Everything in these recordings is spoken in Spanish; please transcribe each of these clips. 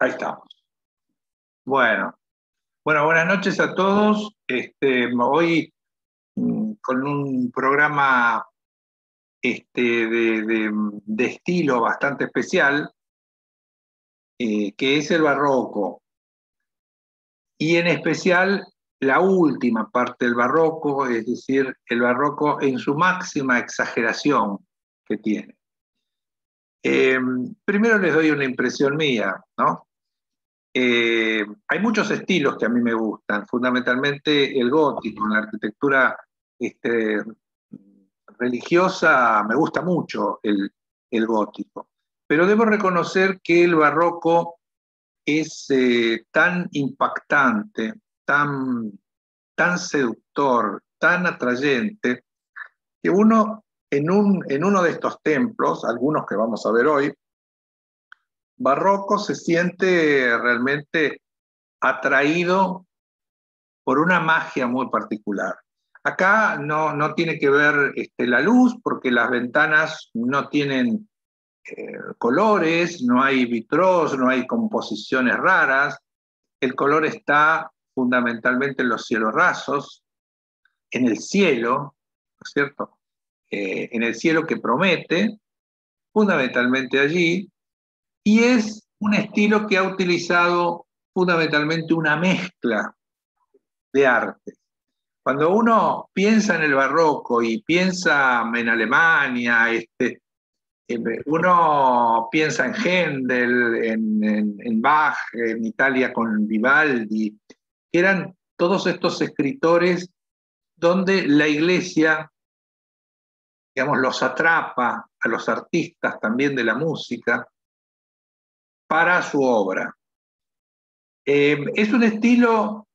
Ahí estamos. Bueno, buenas noches a todos. Hoy con un programa de estilo bastante especial, que es el barroco. Y en especial la última parte del barroco, es decir, el barroco en su máxima exageración que tiene. Primero les doy una impresión mía, ¿no? Hay muchos estilos que a mí me gustan, fundamentalmente el gótico, en la arquitectura religiosa me gusta mucho el gótico, pero debo reconocer que el barroco es tan impactante, tan seductor, tan atrayente, que uno en uno de estos templos, algunos que vamos a ver hoy, barroco, se siente realmente atraído por una magia muy particular. Acá no tiene que ver la luz, porque las ventanas no tienen colores, no hay vitrós, no hay composiciones raras. El color está fundamentalmente en los cielos rasos, en el cielo, ¿no es cierto? En el cielo que promete, fundamentalmente allí, y es un estilo que ha utilizado fundamentalmente una mezcla de arte. Cuando uno piensa en el barroco y piensa en Alemania, uno piensa en Händel, en Bach, en Italia con Vivaldi, que eran todos estos escritores donde la iglesia, digamos, los atrapa a los artistas también de la música para su obra. Es un estilo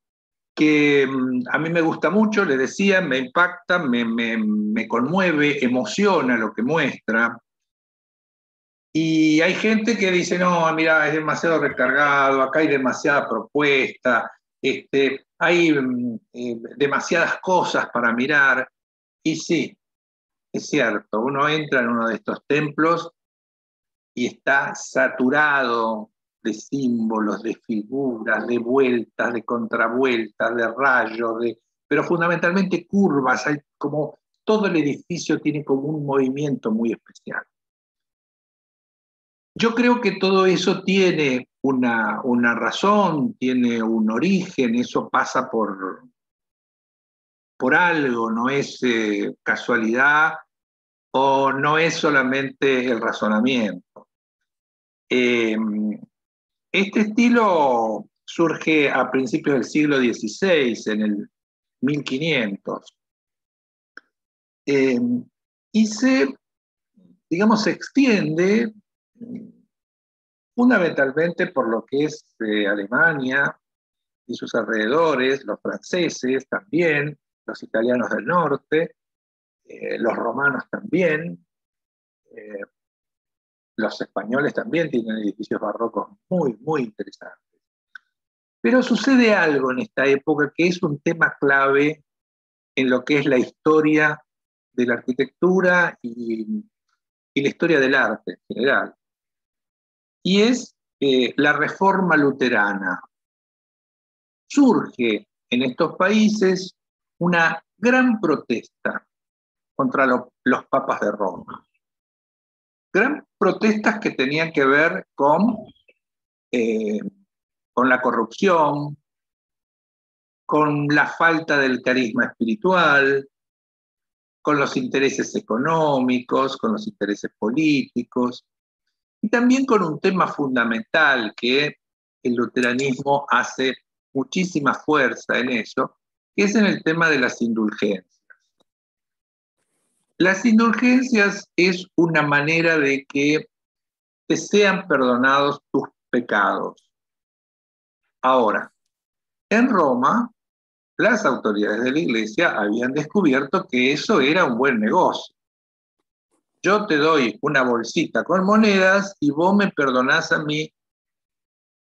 que a mí me gusta mucho, les decía, me impacta, me conmueve, emociona lo que muestra. Y hay gente que dice, no, mira, es demasiado recargado, acá hay demasiada propuesta, hay demasiadas cosas para mirar. Y sí, es cierto, uno entra en uno de estos templos y está saturado de símbolos, de figuras, de vueltas, de contravueltas, de rayos, pero fundamentalmente curvas. Hay como todo el edificio tiene como un movimiento muy especial. Yo creo que todo eso tiene una razón, tiene un origen, eso pasa por algo, no es casualidad o no es solamente el razonamiento. Eh, Este estilo surge a principios del siglo XVI, en el 1500, eh, y digamos, se extiende fundamentalmente por lo que es Alemania y sus alrededores, los franceses también, los italianos del norte, los romanos también, eh, los españoles también tienen edificios barrocos muy interesantes. Pero sucede algo en esta época que es un tema clave en lo que es la historia de la arquitectura y la historia del arte en general. Y es la reforma luterana. Surge en estos países una gran protesta contra los papas de Roma. Gran protestas que tenían que ver eh, con la corrupción, con la falta del carisma espiritual, con los intereses económicos, con los intereses políticos, y también con un tema fundamental que el luteranismo hace muchísima fuerza en eso, que es en el tema de las indulgencias. Las indulgencias es una manera de que te sean perdonados tus pecados. Ahora, en Roma, las autoridades de la iglesia habían descubierto que eso era un buen negocio. Yo te doy una bolsita con monedas y vos me perdonás a mí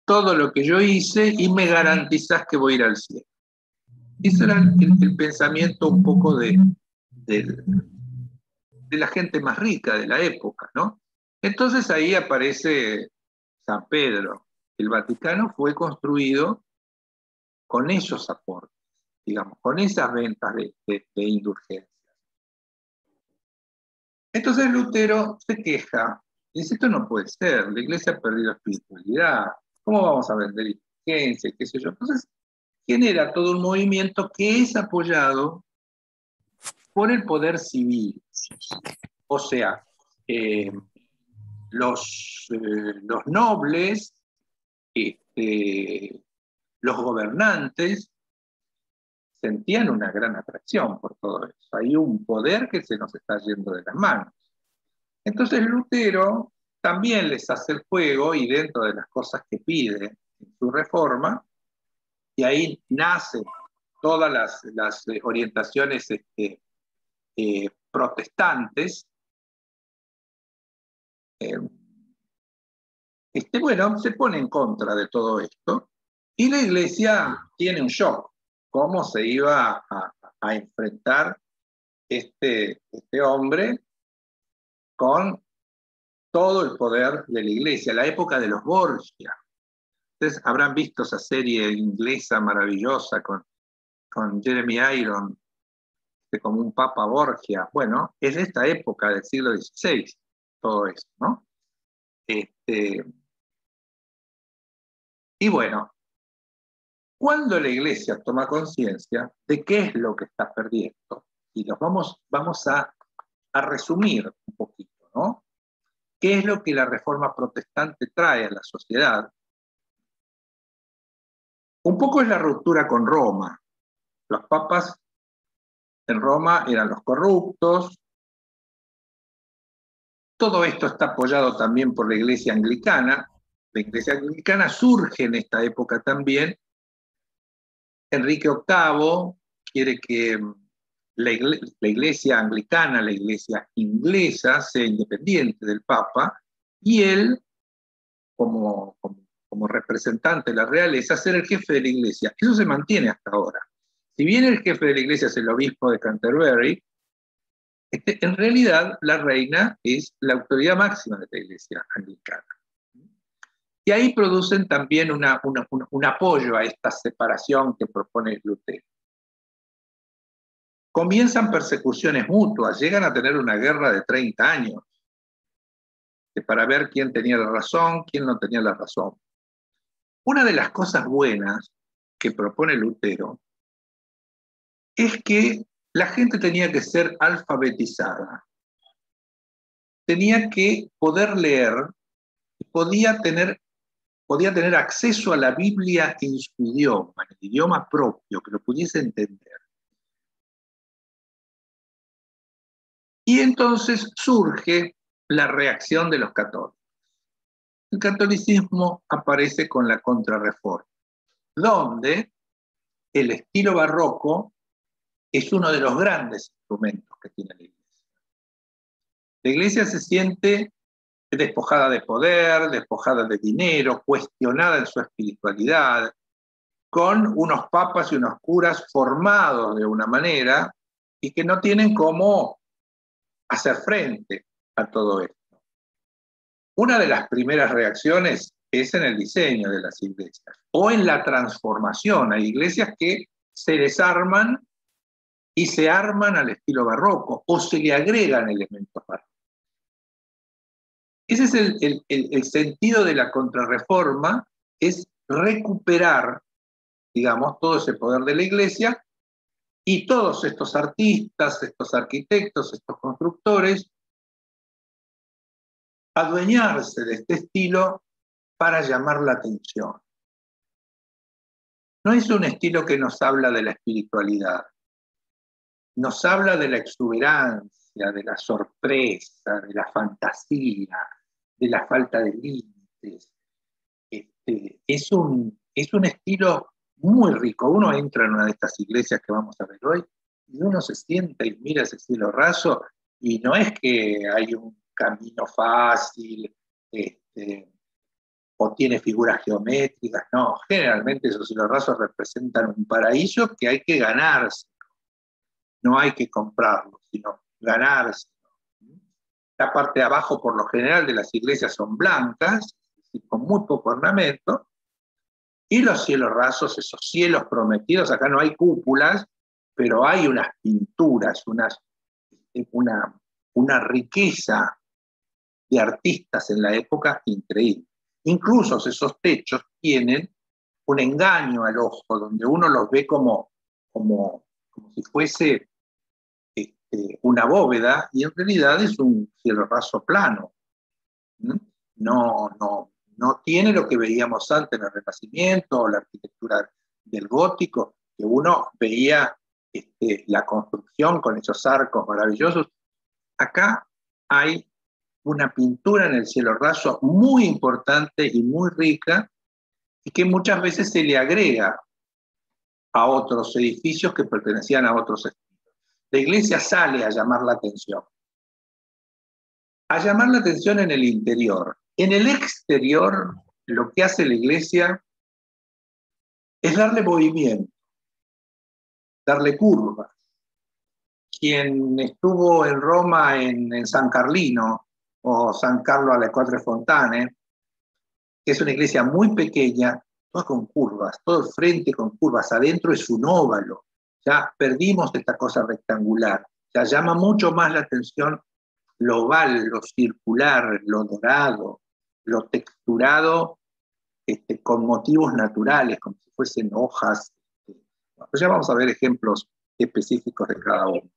todo lo que yo hice y me garantizás que voy a ir al cielo. Ese era el pensamiento un poco de la gente más rica de la época, ¿no? Entonces ahí aparece San Pedro, el Vaticano fue construido con esos aportes, digamos, con esas ventas de indulgencias. Entonces Lutero se queja, y dice, esto no puede ser, la iglesia ha perdido espiritualidad, ¿cómo vamos a vender indulgencias, qué sé yo? Entonces genera todo un movimiento que es apoyado por el poder civil. O sea, los nobles, los gobernantes, sentían una gran atracción por todo eso. Hay un poder que se nos está yendo de las manos. Entonces Lutero también les hace el juego y dentro de las cosas que pide en su reforma, y ahí nacen todas las orientaciones protestantes, bueno, se pone en contra de todo esto y la iglesia tiene un shock, cómo se iba a enfrentar este hombre con todo el poder de la iglesia, la época de los Borgia. Ustedes habrán visto esa serie inglesa maravillosa con Jeremy Irons, como un Papa Borgia. Bueno, es de esta época del siglo XVI, todo eso, ¿no? Y bueno, cuando la iglesia toma conciencia de qué es lo que está perdiendo, y los vamos a resumir un poquito, ¿no? ¿Qué es lo que la reforma protestante trae a la sociedad? Un poco es la ruptura con Roma. Los papas en Roma eran los corruptos. Todo esto está apoyado también por la iglesia anglicana. La iglesia anglicana surge en esta época también. Enrique VIII quiere que la iglesia anglicana, la iglesia inglesa, sea independiente del Papa, y él, como representante de la realeza, ser el jefe de la iglesia. Eso se mantiene hasta ahora. Si bien el jefe de la iglesia es el obispo de Canterbury, en realidad la reina es la autoridad máxima de la iglesia anglicana. Y ahí producen también un apoyo a esta separación que propone Lutero. Comienzan persecuciones mutuas, llegan a tener una guerra de 30 años, para ver quién tenía la razón, quién no tenía la razón. Una de las cosas buenas que propone Lutero es que la gente tenía que ser alfabetizada, tenía que poder leer y podía tener acceso a la Biblia en su idioma, en el idioma propio, que lo pudiese entender. Y entonces surge la reacción de los católicos. El catolicismo aparece con la Contrarreforma, donde el estilo barroco es uno de los grandes instrumentos que tiene la iglesia. La iglesia se siente despojada de poder, despojada de dinero, cuestionada en su espiritualidad, con unos papas y unos curas formados de una manera y que no tienen cómo hacer frente a todo esto. Una de las primeras reacciones es en el diseño de las iglesias o en la transformación. Hay iglesias que se desarman y se arman al estilo barroco o se le agregan elementos barrocos. Ese es el sentido de la Contrarreforma, es recuperar, digamos, todo ese poder de la iglesia y todos estos artistas, estos arquitectos, estos constructores, adueñarse de este estilo para llamar la atención. No es un estilo que nos habla de la espiritualidad, nos habla de la exuberancia, de la sorpresa, de la fantasía, de la falta de límites. Es un estilo muy rico. Uno entra en una de estas iglesias que vamos a ver hoy y uno se sienta y mira ese cielo raso y no es que hay un camino fácil o tiene figuras geométricas, no, generalmente esos cielos rasos representan un paraíso que hay que ganarse, no hay que comprarlo, sino ganarse. La parte de abajo, por lo general, de las iglesias son blancas, con muy poco ornamento, Y los cielos rasos, esos cielos prometidos, acá no hay cúpulas, pero hay unas pinturas, una riqueza de artistas en la época increíble. Incluso esos techos tienen un engaño al ojo, donde uno los ve como si fuese una bóveda, y en realidad es un cielo raso plano. ¿Mm? No tiene lo que veíamos antes en el Renacimiento o la arquitectura del gótico, que uno veía la construcción con esos arcos maravillosos. Acá hay una pintura en el cielo raso muy importante y muy rica, y que muchas veces se le agrega a otros edificios que pertenecían a otros estilos. La iglesia sale a llamar la atención. A llamar la atención en el interior. En el exterior, lo que hace la iglesia es darle movimiento, darle curvas. Quien estuvo en Roma en San Carlino o San Carlo alle Quattro Fontane, que es una iglesia muy pequeña, todo con curvas, todo el frente con curvas, adentro es un óvalo. Ya perdimos esta cosa rectangular. Ya llama mucho más la atención lo oval, lo circular, lo dorado, lo texturado, con motivos naturales, como si fuesen hojas. Pues ya vamos a ver ejemplos específicos de cada uno.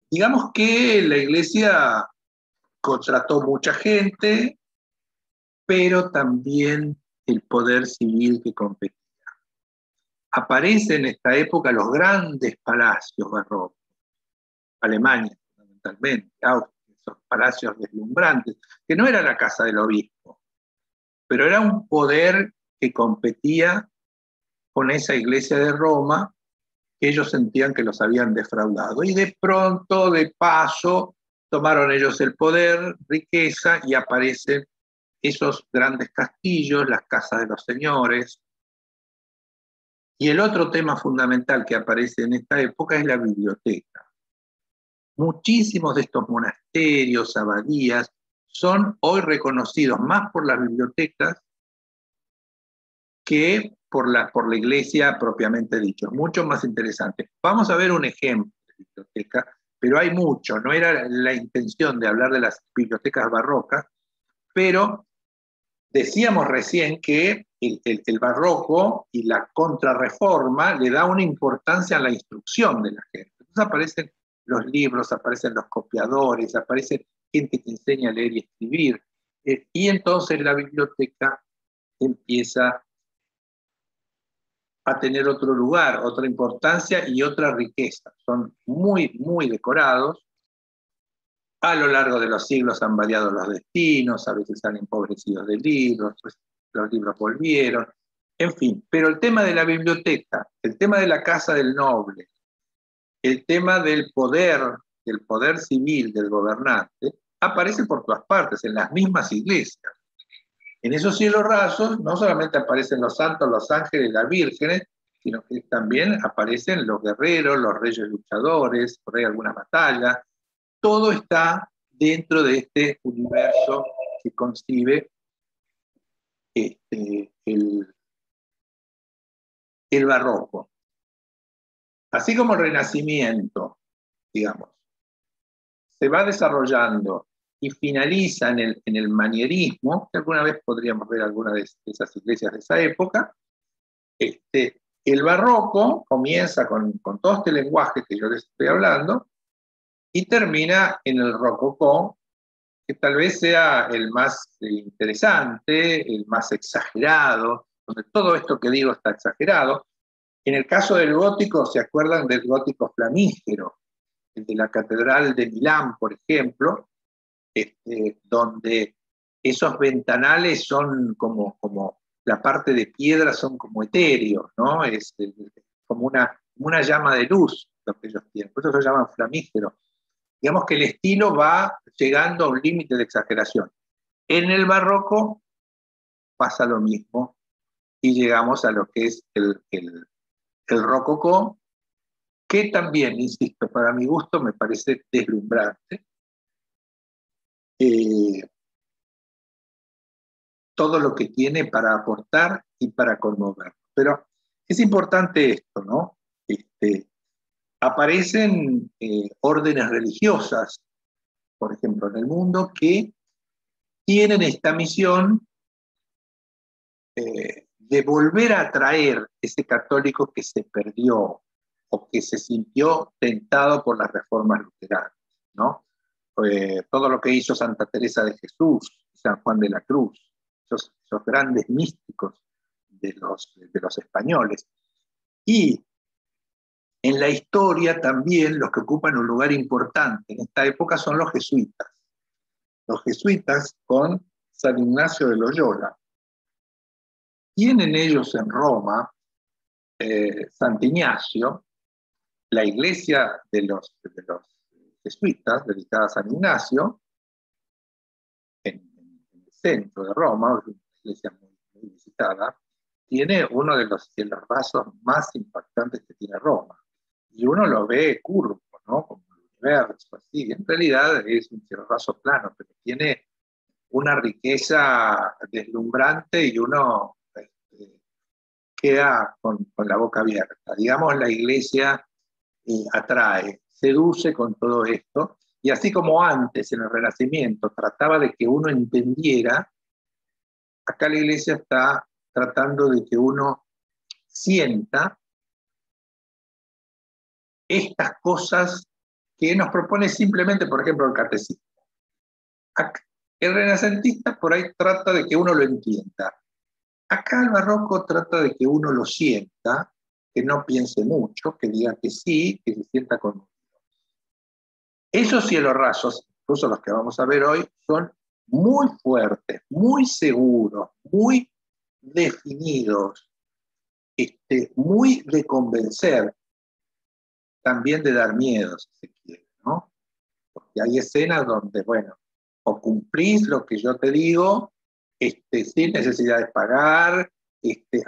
Digamos que la iglesia contrató mucha gente, pero también el poder civil que competía. Aparecen en esta época los grandes palacios barrocos, Alemania fundamentalmente, Austria, esos palacios deslumbrantes, que no era la casa del obispo, pero era un poder que competía con esa iglesia de Roma, que ellos sentían que los habían defraudado. Y de pronto, de paso, tomaron ellos el poder, riqueza, y aparecen esos grandes castillos, las casas de los señores. Y el otro tema fundamental que aparece en esta época es la biblioteca. Muchísimos de estos monasterios, abadías, son hoy reconocidos más por las bibliotecas que por la iglesia propiamente dicho. Mucho más interesante. Vamos a ver un ejemplo de biblioteca, pero hay mucho. No era la intención de hablar de las bibliotecas barrocas, pero decíamos recién que el barroco y la contrarreforma le da una importancia a la instrucción de la gente. Entonces aparecen los libros, aparecen los copiadores, aparece gente que enseña a leer y escribir, y entonces la biblioteca empieza a tener otro lugar, otra importancia y otra riqueza. Son muy, muy decorados. A lo largo de los siglos han variado los destinos, a veces han empobrecido de libros, pues los libros volvieron, en fin. Pero el tema de la biblioteca, el tema de la casa del noble, el tema del poder civil del gobernante, aparece por todas partes, en las mismas iglesias. En esos cielos rasos no solamente aparecen los santos, los ángeles, las vírgenes, sino que también aparecen los guerreros, los reyes luchadores, por ahí alguna batalla. Todo está dentro de este universo que concibe el barroco. Así como el Renacimiento, digamos, se va desarrollando y finaliza en el manierismo, que alguna vez podríamos ver alguna de esas iglesias de esa época. El barroco comienza con todo este lenguaje que yo les estoy hablando y termina en el rococó, que tal vez sea el más interesante, el más exagerado, donde todo esto que digo está exagerado. En el caso del gótico, ¿se acuerdan del gótico flamígero? El de la Catedral de Milán, por ejemplo, donde esos ventanales son como la parte de piedra son como etéreos, ¿no? Es como una llama de luz lo que ellos tienen, por eso se llaman flamígeros. Digamos que el estilo va llegando a un límite de exageración. En el barroco pasa lo mismo y llegamos a lo que es el rococó, que también, insisto, para mi gusto me parece deslumbrante. todo lo que tiene para aportar y para conmover. Pero es importante esto, ¿no? Aparecen órdenes religiosas, por ejemplo, en el mundo, que tienen esta misión de volver a atraer ese católico que se perdió o que se sintió tentado por las reformas luteranas, ¿no? Todo lo que hizo Santa Teresa de Jesús, San Juan de la Cruz, esos grandes místicos de los españoles. Y en la historia también los que ocupan un lugar importante en esta época son los jesuitas. Los jesuitas con San Ignacio de Loyola. Tienen ellos en Roma, Sant Ignacio, la iglesia de los jesuitas dedicada a San Ignacio, en el centro de Roma, una iglesia muy visitada, tiene uno de los vasos más impactantes que tiene Roma. Y uno lo ve curvo, ¿no? Como el universo, así. En realidad es un cielorraso plano, pero tiene una riqueza deslumbrante y uno queda con la boca abierta. Digamos, la iglesia atrae, seduce con todo esto, y así como antes en el Renacimiento trataba de que uno entendiera, acá la iglesia está tratando de que uno sienta estas cosas que nos propone simplemente, por ejemplo, el catecismo. El renacentista por ahí trata de que uno lo entienda. Acá el barroco trata de que uno lo sienta, que no piense mucho, que diga que sí, que se sienta conmovido. Esos cielos rasos, incluso los que vamos a ver hoy, son muy fuertes, muy seguros, muy definidos, muy de convencer, también de dar miedo, si se quiere, ¿no? Porque hay escenas donde, bueno, o cumplís lo que yo te digo, sin necesidad de pagar,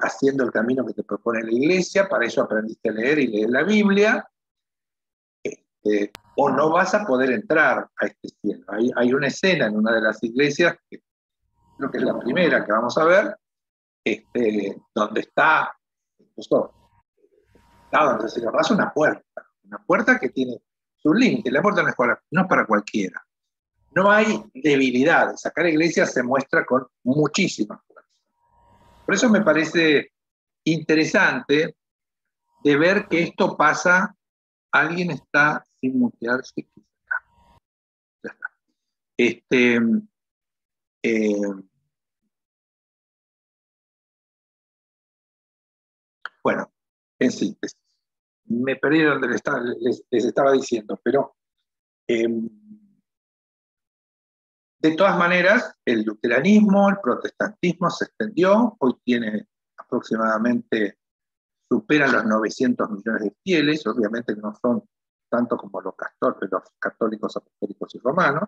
haciendo el camino que te propone la iglesia, para eso aprendiste a leer y leer la Biblia, o no vas a poder entrar a este cielo. Hay una escena en una de las iglesias, que creo que es la primera que vamos a ver, donde está, incluso, donde se le pasa una puerta que tiene su límite. La puerta no es para cualquiera. No hay debilidades. Acá la iglesia se muestra con muchísima fuerza. Por eso me parece interesante de ver que esto pasa. Alguien está sin mutearse. Ya está. Bueno, en síntesis. Me perdí donde les estaba diciendo, pero de todas maneras, el luteranismo, el protestantismo se extendió, hoy tiene aproximadamente, superan los 900 millones de fieles, obviamente no son tanto como los católicos, apostólicos y romanos,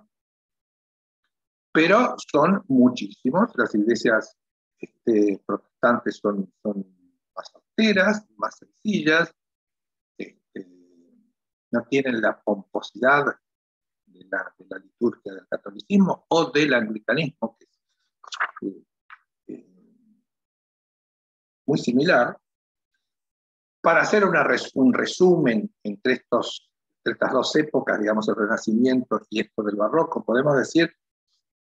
pero son muchísimos. Las iglesias protestantes son más austeras, más sencillas, no tienen la pomposidad de la liturgia del catolicismo o del anglicanismo, que es muy similar. Para hacer un resumen entre estas dos épocas, digamos, el Renacimiento y esto del Barroco, podemos decir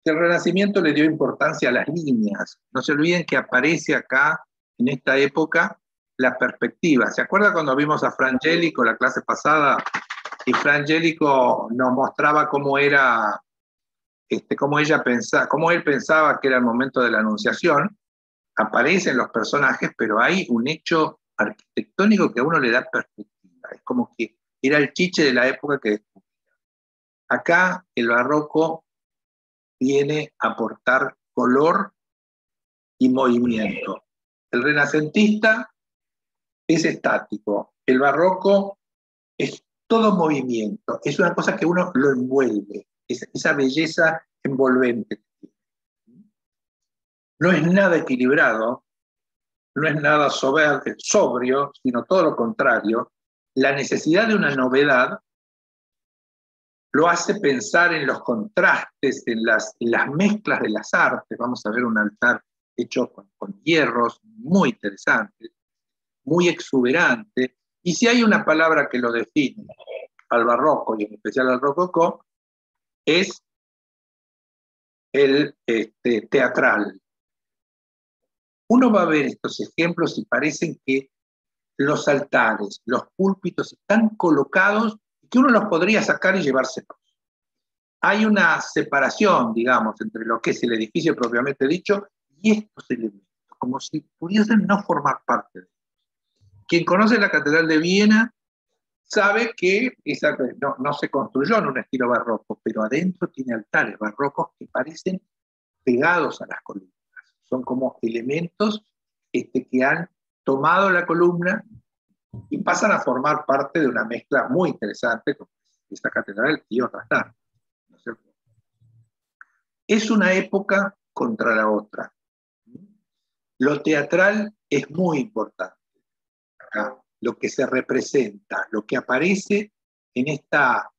que el Renacimiento le dio importancia a las líneas. No se olviden que aparece acá, en esta época, la perspectiva. ¿Se acuerda cuando vimos a Fra Angelico la clase pasada? Y Fra Angelico nos mostraba cómo era, cómo él pensaba que era el momento de la Anunciación. Aparecen los personajes, pero hay un hecho arquitectónico que a uno le da perspectiva. Es como que era el chiche de la época que descubría. Acá el barroco viene a aportar color y movimiento. El renacentista es estático. El barroco es todo movimiento. Es una cosa que uno lo envuelve. Esa belleza envolvente. No es nada equilibrado, no es nada sobrio, sino todo lo contrario. La necesidad de una novedad lo hace pensar en los contrastes, en las mezclas de las artes. Vamos a ver un altar hecho con hierros, muy interesante, muy exuberante. Y si hay una palabra que lo define al barroco, y en especial al rococó, es el teatral. Uno va a ver estos ejemplos y parecen que los altares, los púlpitos están colocados y que uno los podría sacar y llevárselos. Hay una separación, digamos, entre lo que es el edificio propiamente dicho y estos elementos, como si pudiesen no formar parte de ellos. Quien conoce la Catedral de Viena sabe que esa no se construyó en un estilo barroco, pero adentro tiene altares barrocos que parecen pegados a las columnas. Son como elementos que han tomado la columna y pasan a formar parte de una mezcla muy interesante con esta catedral y otras tantas, ¿no es cierto? Es una época contra la otra. Lo teatral es muy importante acá, lo que se representa, lo que aparece en esta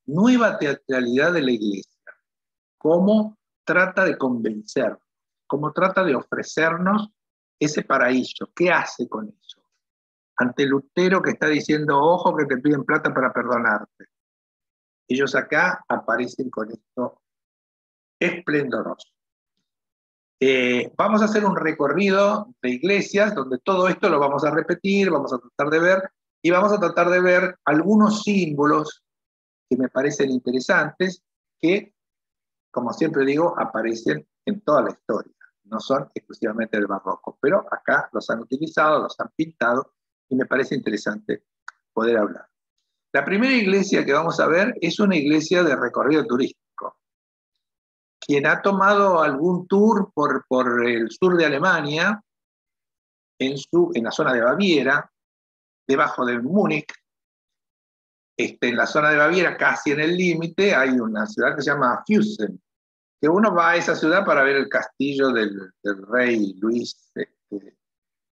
nueva teatralidad de la Iglesia, cómo trata de convencernos, cómo trata de ofrecernos ese paraíso. ¿Qué hace con eso? Ante Lutero, que está diciendo, ojo que te piden plata para perdonarte. Ellos acá aparecen con esto esplendoroso. Vamos a hacer un recorrido de iglesias donde todo esto lo vamos a repetir, vamos a tratar de ver, y vamos a tratar de ver algunos símbolos que me parecen interesantes, que, como siempre digo, aparecen en toda la historia. No son exclusivamente del barroco, pero acá los han utilizado, los han pintado, y me parece interesante poder hablar. La primera iglesia que vamos a ver es una iglesia de recorrido turístico. Quien ha tomado algún tour por el sur de Alemania, en la zona de Baviera, debajo de Múnich, en la zona de Baviera, casi en el límite, hay una ciudad que se llama Füssen, que uno va a esa ciudad para ver el castillo del rey Luis,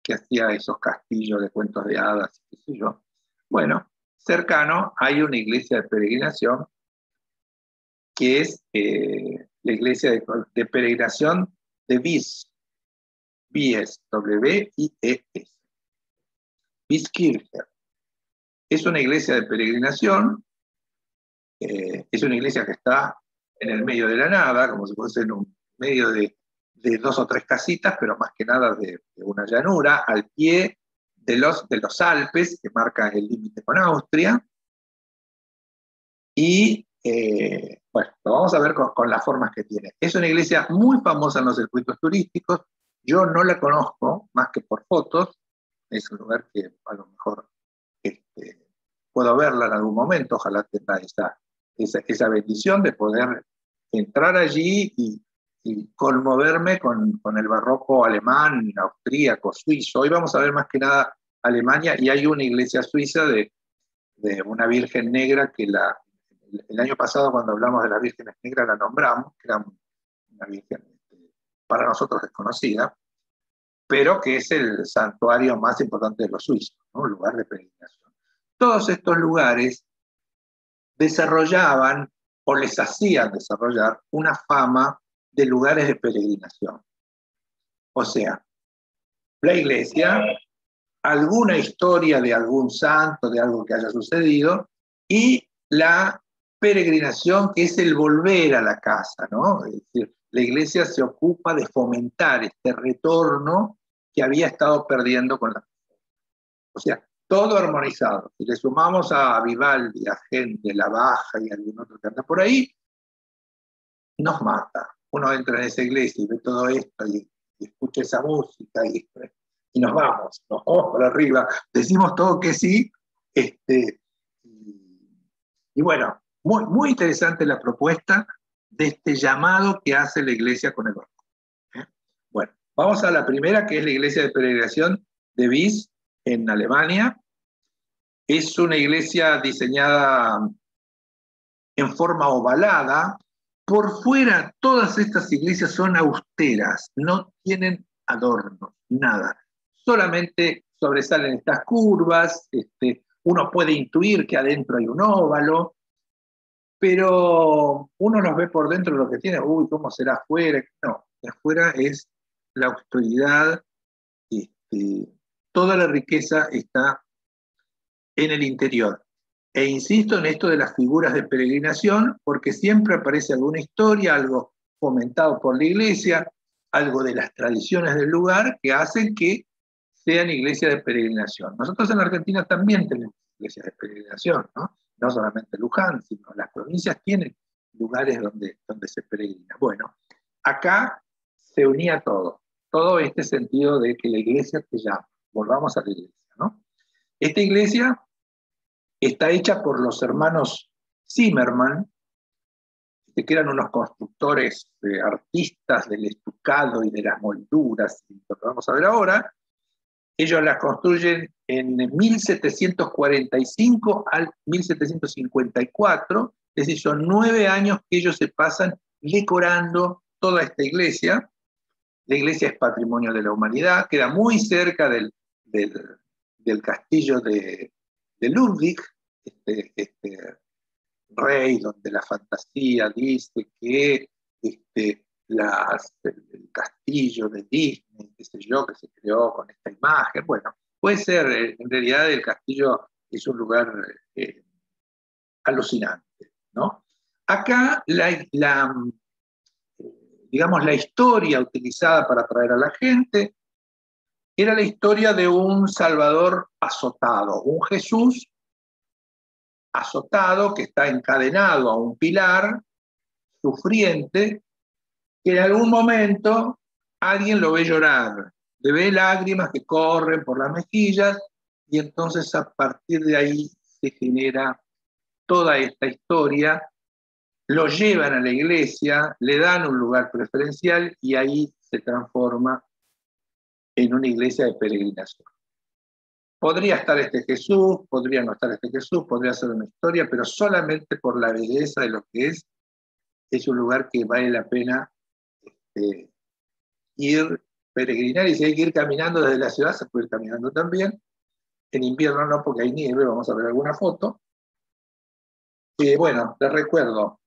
que hacía esos castillos de cuentos de hadas, qué sé yo. Bueno, cercano hay una iglesia de peregrinación, que es la iglesia de peregrinación de Wies, Wies, W-I-E-S, Wieskirche. Es una iglesia de peregrinación, es una iglesia que está en el medio de la nada, como si fuese en un medio de dos o tres casitas, pero más que nada de una llanura, al pie de los Alpes, que marcan el límite con Austria. Y bueno, lo vamos a ver con las formas que tiene. Es una iglesia muy famosa en los circuitos turísticos. Yo no la conozco más que por fotos. Es un lugar que a lo mejor puedo verla en algún momento. Ojalá tenga esa bendición de poder entrar allí y conmoverme con el barroco alemán, austríaco, suizo. Hoy vamos a ver más que nada Alemania, y hay una iglesia suiza de una Virgen Negra que el año pasado, cuando hablamos de las vírgenes negras, la nombramos, que era una virgen para nosotros desconocida, pero que es el santuario más importante de los suizos, ¿no? Un lugar de peregrinación. Todos estos lugares desarrollaban o les hacían desarrollar una fama de lugares de peregrinación. O sea, la iglesia, alguna historia de algún santo, de algo que haya sucedido, y la peregrinación, que es el volver a la casa, ¿no? Es decir, la iglesia se ocupa de fomentar este retorno que había estado perdiendo con la... O sea, todo armonizado. Si le sumamos a Vivaldi, a Gente, La Baja y algún otro que anda por ahí, nos mata. Uno entra en esa iglesia y ve todo esto y escucha esa música y nos vamos por arriba, decimos todo que sí, y bueno, muy, muy interesante la propuesta de este llamado que hace la iglesia con el barco. Bueno, vamos a la primera, que es la iglesia de peregrinación de Wies, en Alemania. Es una iglesia diseñada en forma ovalada. Por fuera, todas estas iglesias son austeras, no tienen adornos, nada. Solamente sobresalen estas curvas, uno puede intuir que adentro hay un óvalo, pero uno los ve por dentro lo que tiene, uy, ¿cómo será afuera? No, afuera es la austeridad, este, toda la riqueza está en el interior. E insisto en esto de las figuras de peregrinación, porque siempre aparece alguna historia, algo fomentado por la iglesia, algo de las tradiciones del lugar que hacen que sean iglesias de peregrinación. Nosotros en la Argentina también tenemos iglesias de peregrinación, ¿no? No solamente Luján, sino las provincias tienen lugares donde se peregrina. Bueno, acá se unía todo este sentido de que la iglesia te llama, volvamos a la iglesia, ¿no? Esta iglesia está hecha por los hermanos Zimmerman, que eran unos constructores, artistas del estucado y de las molduras, y lo que vamos a ver ahora. Ellos la construyen en 1745 al 1754, es decir, son 9 años que ellos se pasan decorando toda esta iglesia. La iglesia es patrimonio de la humanidad, queda muy cerca del castillo de Ludwig, este rey, donde la fantasía dice que el castillo de Disney, qué sé yo, que se creó con esta imagen. Bueno, puede ser, en realidad el castillo es un lugar alucinante, ¿no? Acá digamos, la historia utilizada para atraer a la gente era la historia de un Salvador azotado, un Jesús azotado que está encadenado a un pilar, sufriente, que en algún momento alguien lo ve llorar, le ve lágrimas que corren por las mejillas, y entonces a partir de ahí se genera toda esta historia, lo llevan a la iglesia, le dan un lugar preferencial y ahí se transforma en una iglesia de peregrinación. Podría estar este Jesús, podría no estar este Jesús, podría ser una historia, pero solamente por la belleza de lo que es un lugar que vale la pena ir, peregrinar, y si hay que ir caminando desde la ciudad, se puede ir caminando también. En invierno no, porque hay nieve, vamos a ver alguna foto. Bueno, les recuerdo,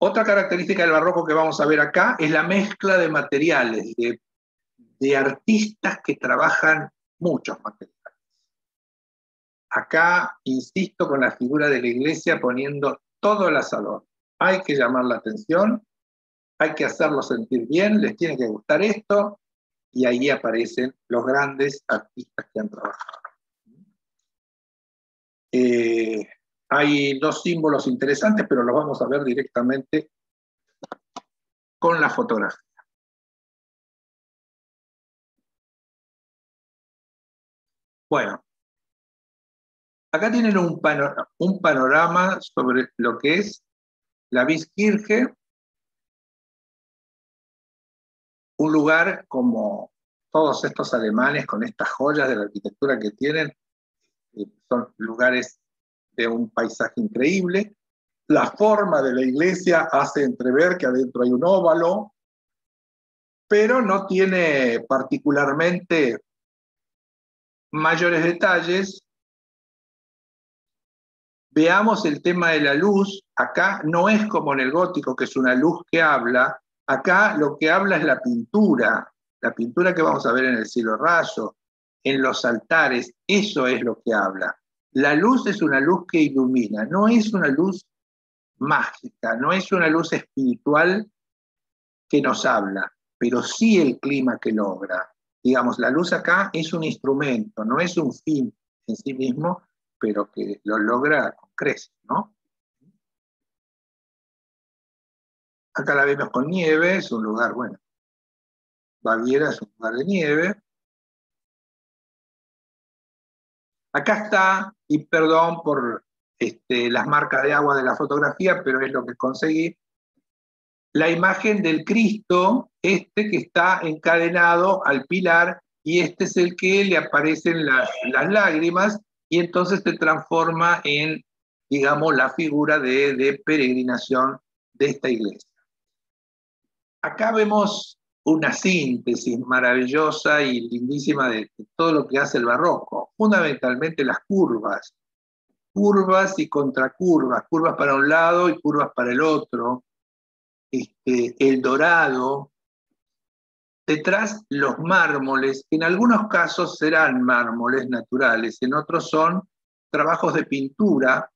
otra característica del barroco que vamos a ver acá es la mezcla de materiales, de artistas que trabajan muchos materiales. Acá insisto con la figura de la iglesia poniendo todo el asador. Hay que llamar la atención, hay que hacerlo sentir bien, les tiene que gustar esto, y ahí aparecen los grandes artistas que han trabajado. Hay dos símbolos interesantes, pero los vamos a ver directamente con la fotografía. Bueno, acá tienen un panorama sobre lo que es la Wieskirche, un lugar como todos estos alemanes con estas joyas de la arquitectura que tienen, son lugares de un paisaje increíble. La forma de la iglesia hace entrever que adentro hay un óvalo, pero no tiene particularmente mayores detalles. Veamos el tema de la luz. Acá no es como en el gótico, que es una luz que habla. Acá lo que habla es la pintura que vamos a ver en el cielo raso, en los altares. Eso es lo que habla. La luz es una luz que ilumina, no es una luz mágica, no es una luz espiritual que nos habla, pero sí el clima que logra. Digamos, la luz acá es un instrumento, no es un fin en sí mismo, pero que lo logra con creces, ¿no? Acá la vemos con nieve, es un lugar, bueno, Baviera es un lugar de nieve. Acá está, y perdón por las marcas de agua de la fotografía, pero es lo que conseguí, la imagen del Cristo, que está encadenado al pilar, y este es el que le aparecen las lágrimas, y entonces se transforma en, digamos, la figura de peregrinación de esta iglesia. Acá vemos una síntesis maravillosa y lindísima de todo lo que hace el barroco, fundamentalmente las curvas. curvas y contracurvas, curvas para un lado y curvas para el otro, el dorado. Detrás los mármoles, que en algunos casos serán mármoles naturales, en otros son trabajos de pintura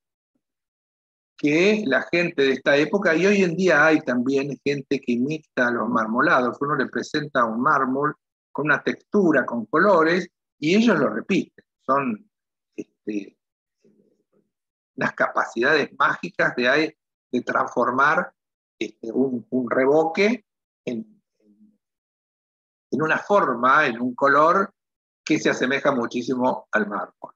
que la gente de esta época, y hoy en día hay también gente que imita a los marmolados, uno le presenta un mármol con una textura, con colores, y ellos lo repiten. Son unas capacidades mágicas de transformar un revoque en una forma, en un color que se asemeja muchísimo al mármol.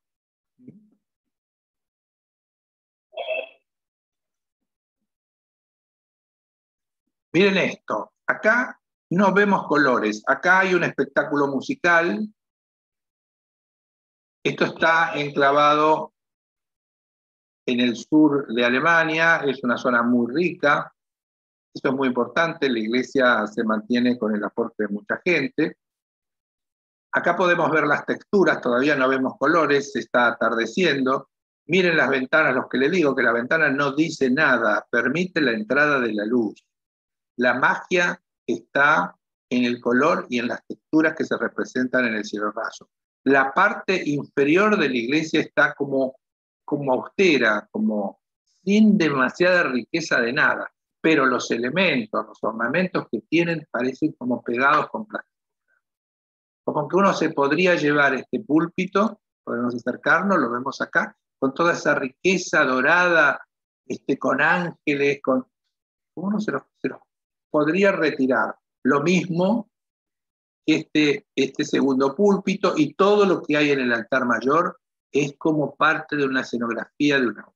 Miren esto, acá no vemos colores, acá hay un espectáculo musical, esto está enclavado en el sur de Alemania, es una zona muy rica, esto es muy importante, la iglesia se mantiene con el aporte de mucha gente. Acá podemos ver las texturas, todavía no vemos colores, se está atardeciendo. Miren las ventanas, los que les digo que la ventana no dice nada, permite la entrada de la luz. La magia está en el color y en las texturas que se representan en el cielo raso. La parte inferior de la iglesia está como austera, como sin demasiada riqueza de nada, pero los elementos, los ornamentos que tienen parecen como pegados con plástico. Como que uno se podría llevar este púlpito, podemos acercarnos, lo vemos acá, con toda esa riqueza dorada, con ángeles, uno se los podría retirar. Lo mismo que este segundo púlpito, y todo lo que hay en el altar mayor es como parte de una escenografía de una ópera.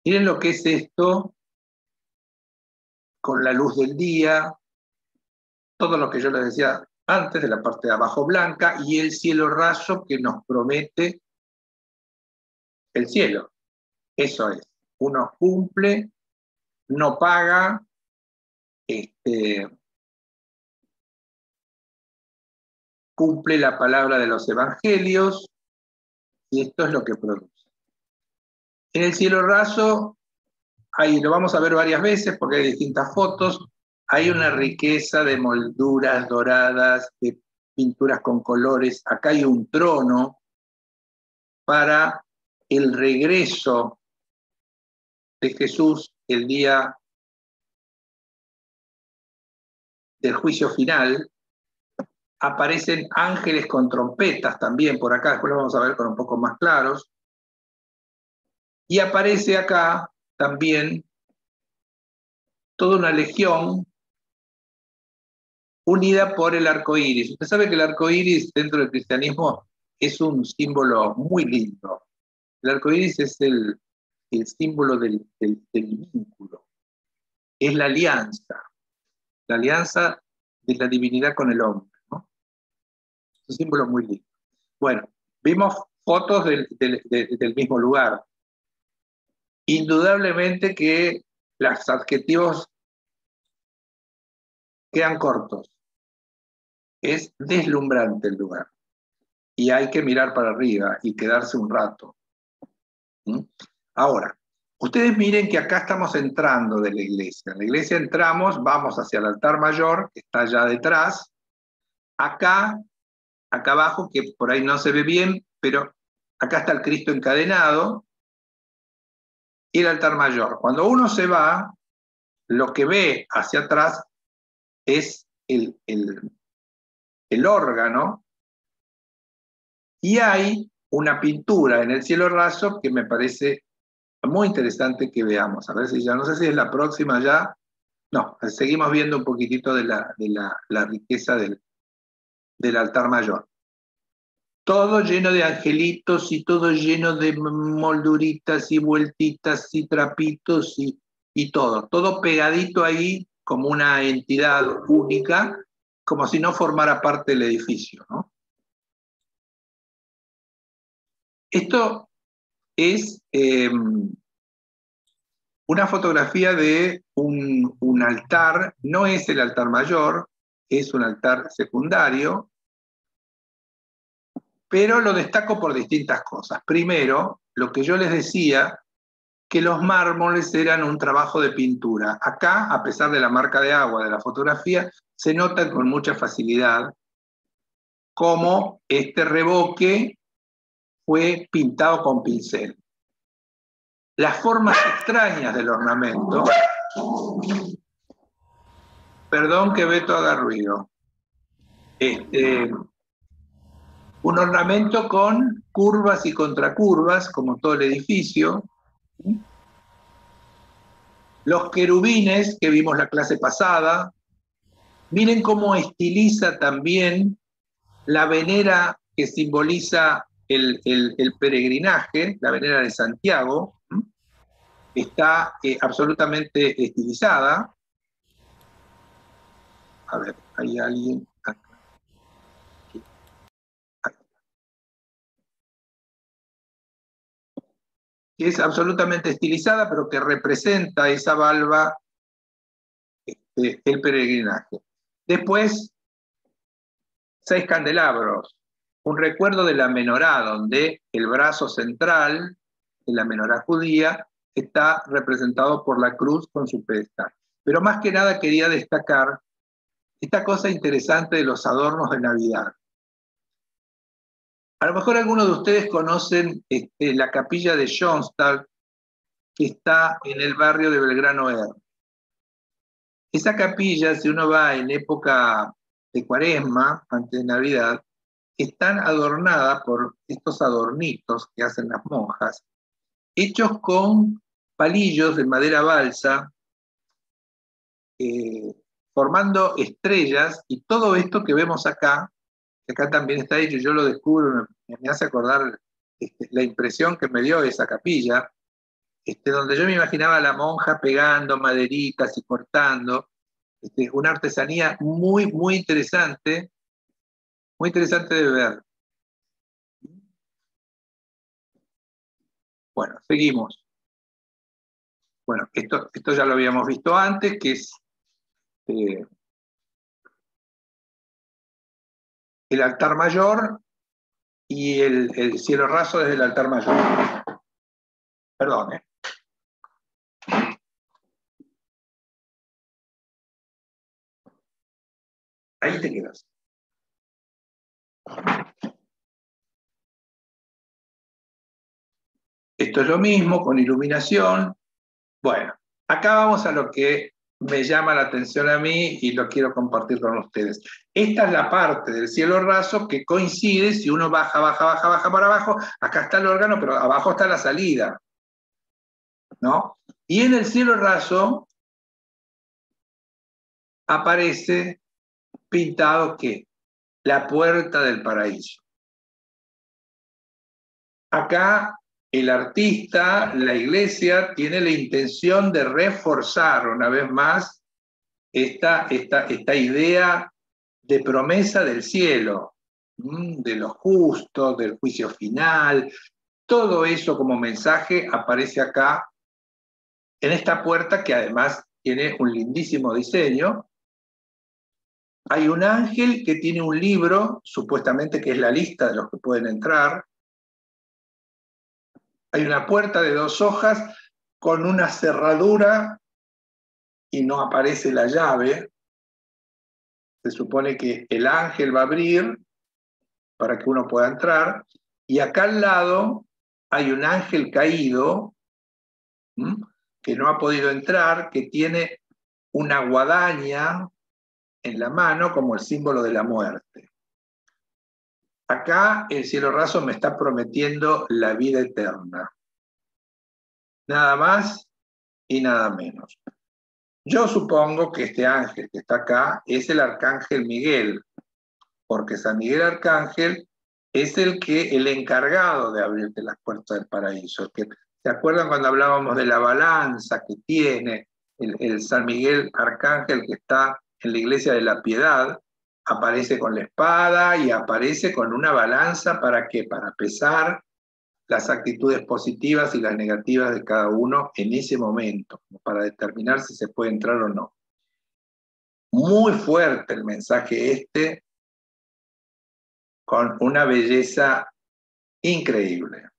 Miren lo que es esto, con la luz del día, todo lo que yo les decía antes de la parte de abajo blanca, y el cielo raso que nos promete el cielo. Eso es, uno cumple, no paga, cumple la palabra de los evangelios, y esto es lo que produce. En el cielo raso, ahí lo vamos a ver varias veces porque hay distintas fotos, hay una riqueza de molduras doradas, de pinturas con colores. Acá hay un trono para el regreso de Jesús el día del juicio final. Aparecen ángeles con trompetas también por acá, después lo vamos a ver con un poco más claros. Y aparece acá también toda una legión unida por el arco iris. Usted sabe que el arco iris dentro del cristianismo es un símbolo muy lindo. El arco iris es el símbolo del vínculo, es la alianza de la divinidad con el hombre, ¿no? Es un símbolo muy lindo. Bueno, vimos fotos del mismo lugar. Indudablemente que los adjetivos quedan cortos. Es deslumbrante el lugar. Y hay que mirar para arriba y quedarse un rato. ¿Mm? Ahora, ustedes miren que acá estamos entrando de la iglesia. En la iglesia entramos, vamos hacia el altar mayor, que está allá detrás. Acá abajo, que por ahí no se ve bien, pero acá está el Cristo encadenado y el altar mayor. Cuando uno se va, lo que ve hacia atrás es el órgano, y hay una pintura en el cielo raso que me parece muy interesante que veamos. A ver si ya, no sé si es la próxima ya. No, seguimos viendo un poquitito de la riqueza del altar mayor. Todo lleno de angelitos y todo lleno de molduritas y vueltitas y trapitos y todo pegadito ahí como una entidad única, como si no formara parte del edificio, ¿no? Esto es una fotografía de un altar, no es el altar mayor, es un altar secundario, pero lo destaco por distintas cosas. Primero, lo que yo les decía, que los mármoles eran un trabajo de pintura. Acá, a pesar de la marca de agua de la fotografía, se nota con mucha facilidad cómo este revoque fue pintado con pincel. Las formas extrañas del ornamento, perdón que Beto haga ruido, un ornamento con curvas y contracurvas, como todo el edificio. Los querubines que vimos la clase pasada, miren cómo estiliza también la venera que simboliza el peregrinaje, la venera de Santiago, está absolutamente estilizada. A ver, hay alguien acá. Que es absolutamente estilizada, pero que representa esa valva, el peregrinaje. Después, 6 candelabros, un recuerdo de la menorá, donde el brazo central de la menorá judía está representado por la cruz con su pedestal. Pero más que nada quería destacar esta cosa interesante de los adornos de Navidad. A lo mejor algunos de ustedes conocen la capilla de Schoenstatt, que está en el barrio de Belgrano R. Esa capilla, si uno va en época de Cuaresma, antes de Navidad, están adornadas por estos adornitos que hacen las monjas, hechos con palillos de madera balsa, formando estrellas, y todo esto que vemos acá, que acá también está hecho, yo lo descubro, me hace acordar la impresión que me dio esa capilla, donde yo me imaginaba a la monja pegando maderitas y cortando, una artesanía muy, muy interesante de ver. Bueno, seguimos. Bueno, esto ya lo habíamos visto antes, que es el altar mayor y el cielo raso desde el altar mayor. Perdón, ahí te quedas. Esto es lo mismo, con iluminación. Bueno, acá vamos a lo que me llama la atención a mí y lo quiero compartir con ustedes. Esta es la parte del cielo raso que coincide, si uno baja para abajo, acá está el órgano, pero abajo está la salida, ¿no? Y en el cielo raso aparece pintado ¿qué? La puerta del paraíso. Acá el artista, la iglesia, tiene la intención de reforzar una vez más esta idea de promesa del cielo, de los justos, del juicio final. Todo eso como mensaje aparece acá en esta puerta, que además tiene un lindísimo diseño. Hay un ángel que tiene un libro, supuestamente que es la lista de los que pueden entrar. Hay una puerta de 2 hojas con una cerradura y no aparece la llave. Se supone que el ángel va a abrir para que uno pueda entrar. Y acá al lado hay un ángel caído, que no ha podido entrar, que tiene una guadaña en la mano como el símbolo de la muerte. Acá el cielo raso me está prometiendo la vida eterna. Nada más y nada menos. Yo supongo que este ángel que está acá es el arcángel Miguel, porque San Miguel Arcángel es el encargado de abrirte las puertas del paraíso. ¿Se acuerdan cuando hablábamos de la balanza que tiene el San Miguel Arcángel que está en la iglesia de la Piedad? Aparece con la espada y aparece con una balanza ¿para qué? Para pesar las actitudes positivas y las negativas de cada uno en ese momento, para determinar si se puede entrar o no. Muy fuerte el mensaje con una belleza increíble.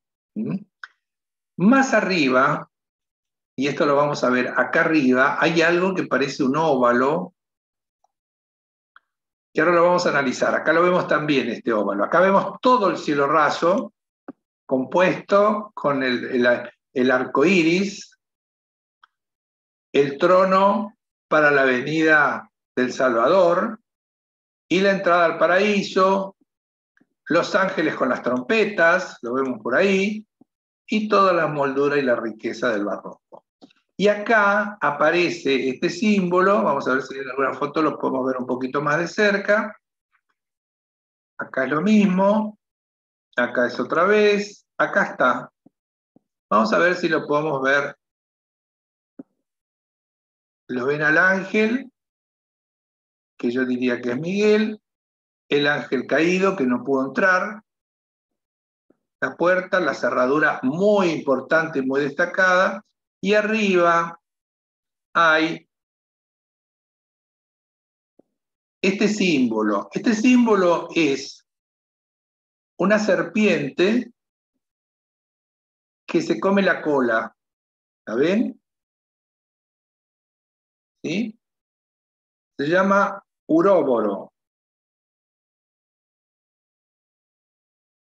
Más arriba, y esto lo vamos a ver acá arriba, hay algo que parece un óvalo, que ahora lo vamos a analizar. Acá lo vemos también, este óvalo. Acá vemos todo el cielo raso, compuesto con el arco iris, el trono para la venida del Salvador, y la entrada al paraíso, los ángeles con las trompetas, lo vemos por ahí, y toda la moldura y la riqueza del barroco. Y acá aparece este símbolo, vamos a ver si en alguna foto lo podemos ver un poquito más de cerca. Acá es lo mismo, acá es otra vez, acá está. Vamos a ver si lo podemos ver. Lo ven al ángel, que yo diría que es Miguel, el ángel caído que no pudo entrar, la puerta, la cerradura muy importante y muy destacada, y arriba hay este símbolo. Este símbolo es una serpiente que se come la cola. ¿La ven? ¿Sí? Se llama uróboro.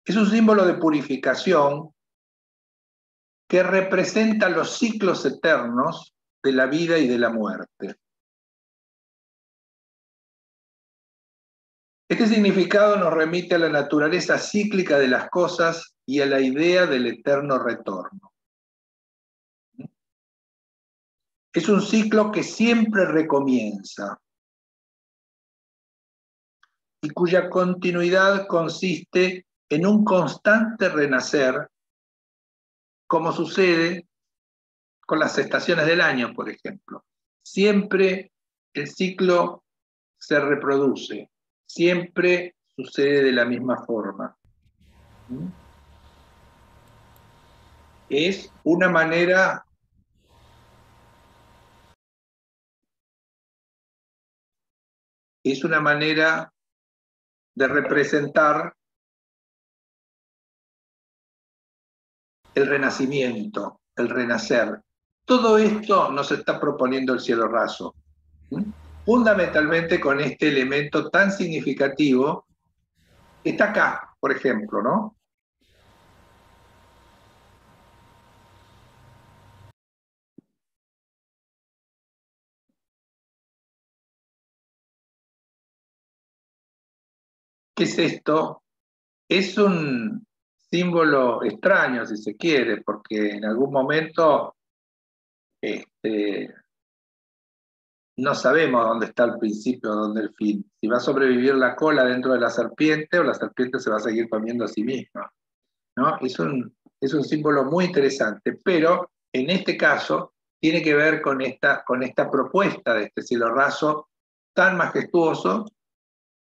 Es un símbolo de purificación que representa los ciclos eternos de la vida y de la muerte. Este significado nos remite a la naturaleza cíclica de las cosas y a la idea del eterno retorno. Es un ciclo que siempre recomienza y cuya continuidad consiste en un constante renacer, como sucede con las estaciones del año, por ejemplo. Siempre el ciclo se reproduce, siempre sucede de la misma forma. Es una manera de representar el renacimiento, el renacer. Todo esto nos está proponiendo el cielo raso, fundamentalmente con este elemento tan significativo que está acá, por ejemplo, ¿no? ¿Qué es esto? Es un símbolo extraño, si se quiere, porque en algún momento no sabemos dónde está el principio, dónde el fin. Si va a sobrevivir la cola dentro de la serpiente o la serpiente se va a seguir comiendo a sí misma, ¿no? Es un símbolo muy interesante, pero en este caso tiene que ver con esta propuesta de este cielo raso tan majestuoso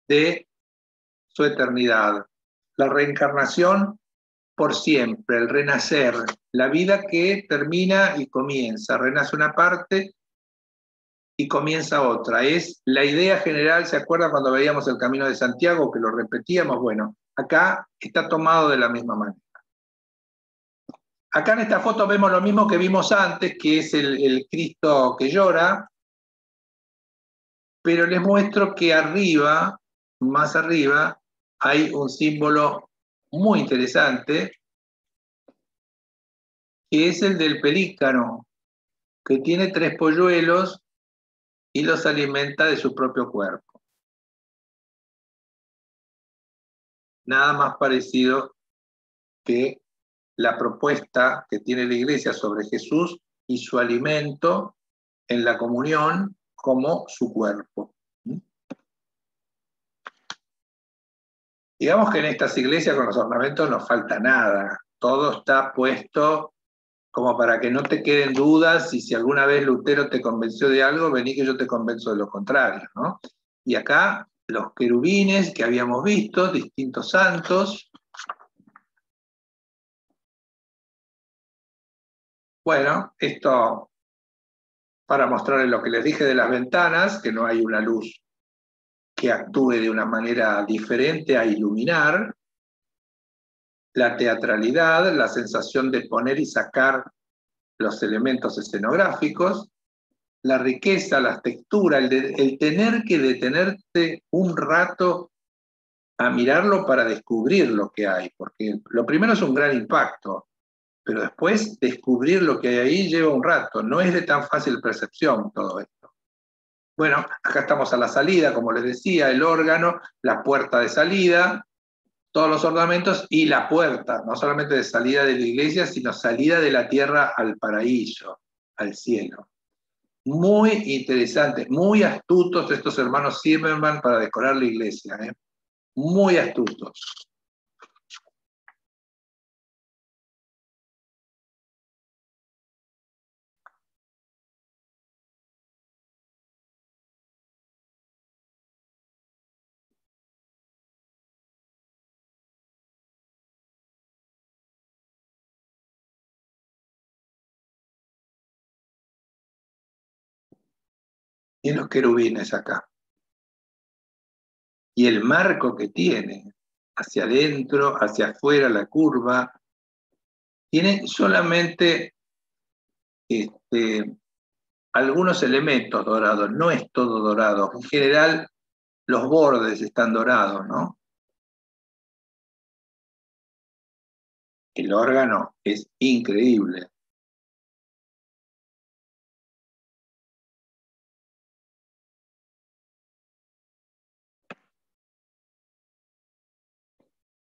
de su eternidad. La reencarnación por siempre, el renacer, la vida que termina y comienza, renace una parte y comienza otra. Es la idea general, ¿se acuerdan cuando veíamos el Camino de Santiago, que lo repetíamos? Bueno, acá está tomado de la misma manera. Acá en esta foto vemos lo mismo que vimos antes, que es el Cristo que llora, pero les muestro que arriba, más arriba, hay un símbolo muy interesante, que es el del pelícano, que tiene 3 polluelos y los alimenta de su propio cuerpo. Nada más parecido que la propuesta que tiene la Iglesia sobre Jesús y su alimento en la comunión como su cuerpo. Digamos que en estas iglesias con los ornamentos no falta nada, todo está puesto como para que no te queden dudas y si alguna vez Lutero te convenció de algo, vení que yo te convenzo de lo contrario, ¿no? Y acá los querubines que habíamos visto, distintos santos. Bueno, esto para mostrarles lo que les dije de las ventanas, que no hay una luz que actúe de una manera diferente a iluminar, la teatralidad, la sensación de poner y sacar los elementos escenográficos, la riqueza, la textura, el tener que detenerte un rato a mirarlo para descubrir lo que hay, porque lo primero es un gran impacto, pero después descubrir lo que hay ahí lleva un rato, no es de tan fácil percepción todo esto. Bueno, acá estamos a la salida, como les decía, el órgano, la puerta de salida, todos los ornamentos y la puerta, no solamente de salida de la iglesia, sino salida de la tierra al paraíso, al cielo. Muy interesante, muy astutos estos hermanos Zimmermann para decorar la iglesia, ¿eh? Muy astutos. Y los querubines acá. Y el marco que tiene, hacia adentro, hacia afuera, la curva, tiene solamente algunos elementos dorados, no es todo dorado. En general, los bordes están dorados, ¿no? El órgano es increíble.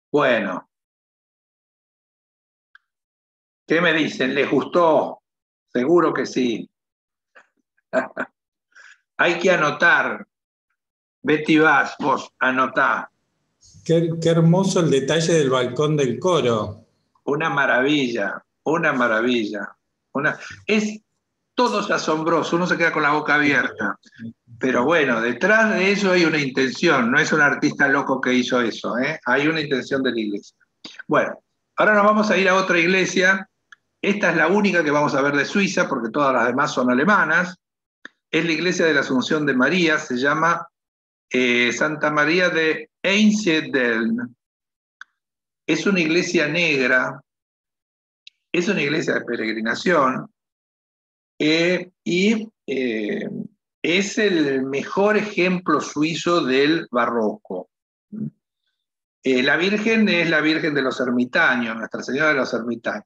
Bueno, ¿qué me dicen? ¿Les gustó? Seguro que sí. Hay que anotar. Betty Bass, vos, anotá. Qué hermoso el detalle del balcón del coro. Una maravilla, una maravilla. Es todo es asombroso, uno se queda con la boca abierta. Pero bueno, detrás de eso hay una intención, no es un artista loco que hizo eso, ¿eh? Hay una intención de la iglesia. Bueno, ahora nos vamos a ir a otra iglesia. Esta es la única que vamos a ver de Suiza, porque todas las demás son alemanas. Es la iglesia de la Asunción de María, se llama Santa María de Einsiedeln. Es una iglesia negra, es una iglesia de peregrinación, y es el mejor ejemplo suizo del barroco. La Virgen es la Virgen de los Ermitaños, Nuestra Señora de los Ermitaños.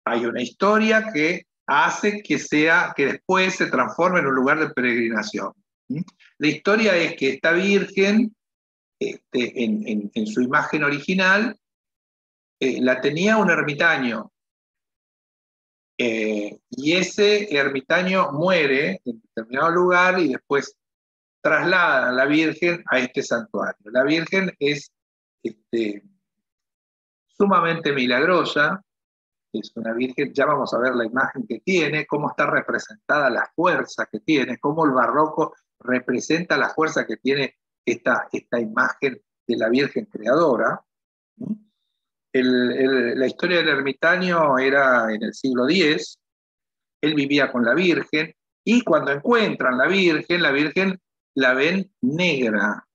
Hay una historia que hace que después se transforme en un lugar de peregrinación. La historia es que esta Virgen, en su imagen original, la tenía un ermitaño, y ese ermitaño muere en determinado lugar y después trasladan a la Virgen a este santuario. La Virgen es sumamente milagrosa, es una Virgen, ya vamos a ver la imagen que tiene, cómo está representada la fuerza que tiene, cómo el barroco representa la fuerza que tiene esta imagen de la Virgen creadora. La historia del ermitaño era en el siglo X, él vivía con la Virgen, y cuando encuentran la Virgen la ven negra.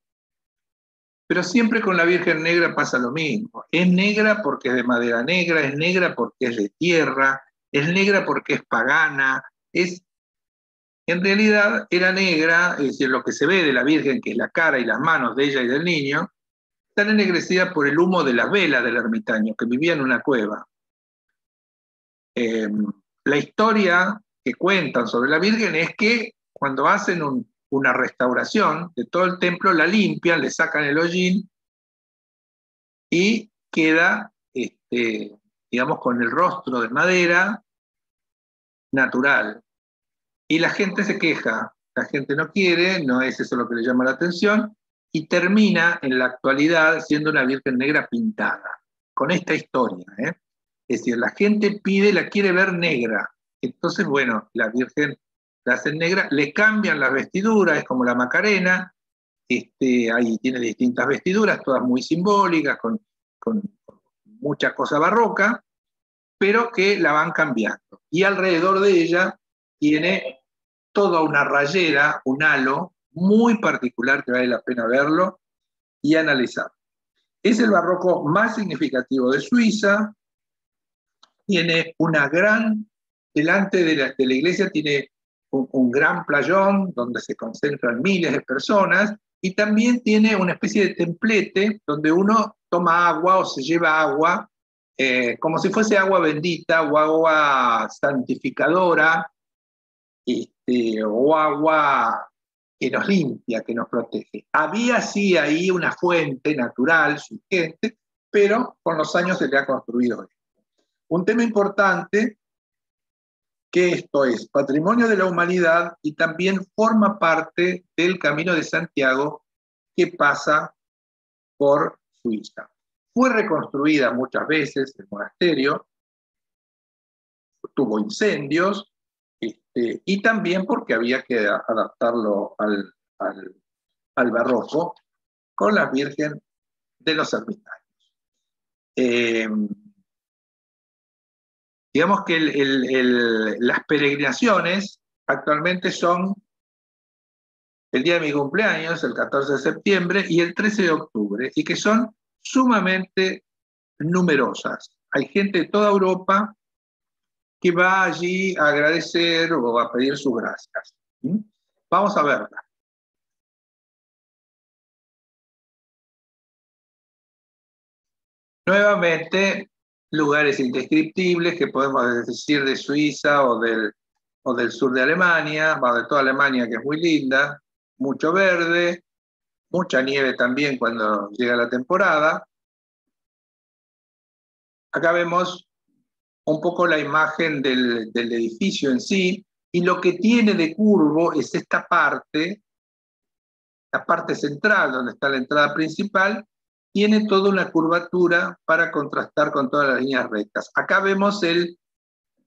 Pero siempre con la Virgen negra pasa lo mismo. Es negra porque es de madera negra, es negra porque es de tierra, es negra porque es pagana. En realidad era negra, es decir, lo que se ve de la Virgen, que es la cara y las manos de ella y del niño, están ennegrecidas por el humo de las velas del ermitaño, que vivía en una cueva. La historia que cuentan sobre la Virgen es que cuando hacen una restauración de todo el templo, la limpian, le sacan el hollín y queda, digamos, con el rostro de madera natural. Y la gente se queja, la gente no quiere, no es eso lo que le llama la atención, y termina en la actualidad siendo una Virgen negra pintada, con esta historia, ¿eh? Es decir, la gente la quiere ver negra. Entonces, bueno, la Virgen la hacen negra, le cambian las vestiduras, es como la Macarena, ahí tiene distintas vestiduras, todas muy simbólicas, con mucha cosa barroca, pero que la van cambiando. Y alrededor de ella tiene toda una rayera, un halo muy particular que vale la pena verlo y analizar. Es el barroco más significativo de Suiza, tiene una gran, delante de la iglesia tiene un gran playón donde se concentran miles de personas y también tiene una especie de templete donde uno toma agua o se lleva agua como si fuese agua bendita o agua santificadora o agua que nos limpia, que nos protege. Había sí ahí una fuente natural, surgente, pero con los años se le ha construido esto. Un tema importante que esto es patrimonio de la humanidad y también forma parte del Camino de Santiago que pasa por Suiza. Fue reconstruida muchas veces el monasterio, tuvo incendios, y también porque había que adaptarlo al barroco con la Virgen de los Ermitaños. Digamos que las peregrinaciones actualmente son el día de mi cumpleaños, el 14 de septiembre, y el 13 de octubre, y que son sumamente numerosas. Hay gente de toda Europa que va allí a agradecer o a pedir sus gracias. Vamos a verla. Nuevamente, lugares indescriptibles que podemos decir de Suiza o del sur de Alemania, de toda Alemania, que es muy linda, mucho verde, mucha nieve también cuando llega la temporada. Acá vemos un poco la imagen del edificio en sí, y lo que tiene de curvo es esta parte, la parte central donde está la entrada principal, tiene toda una curvatura para contrastar con todas las líneas rectas. Acá vemos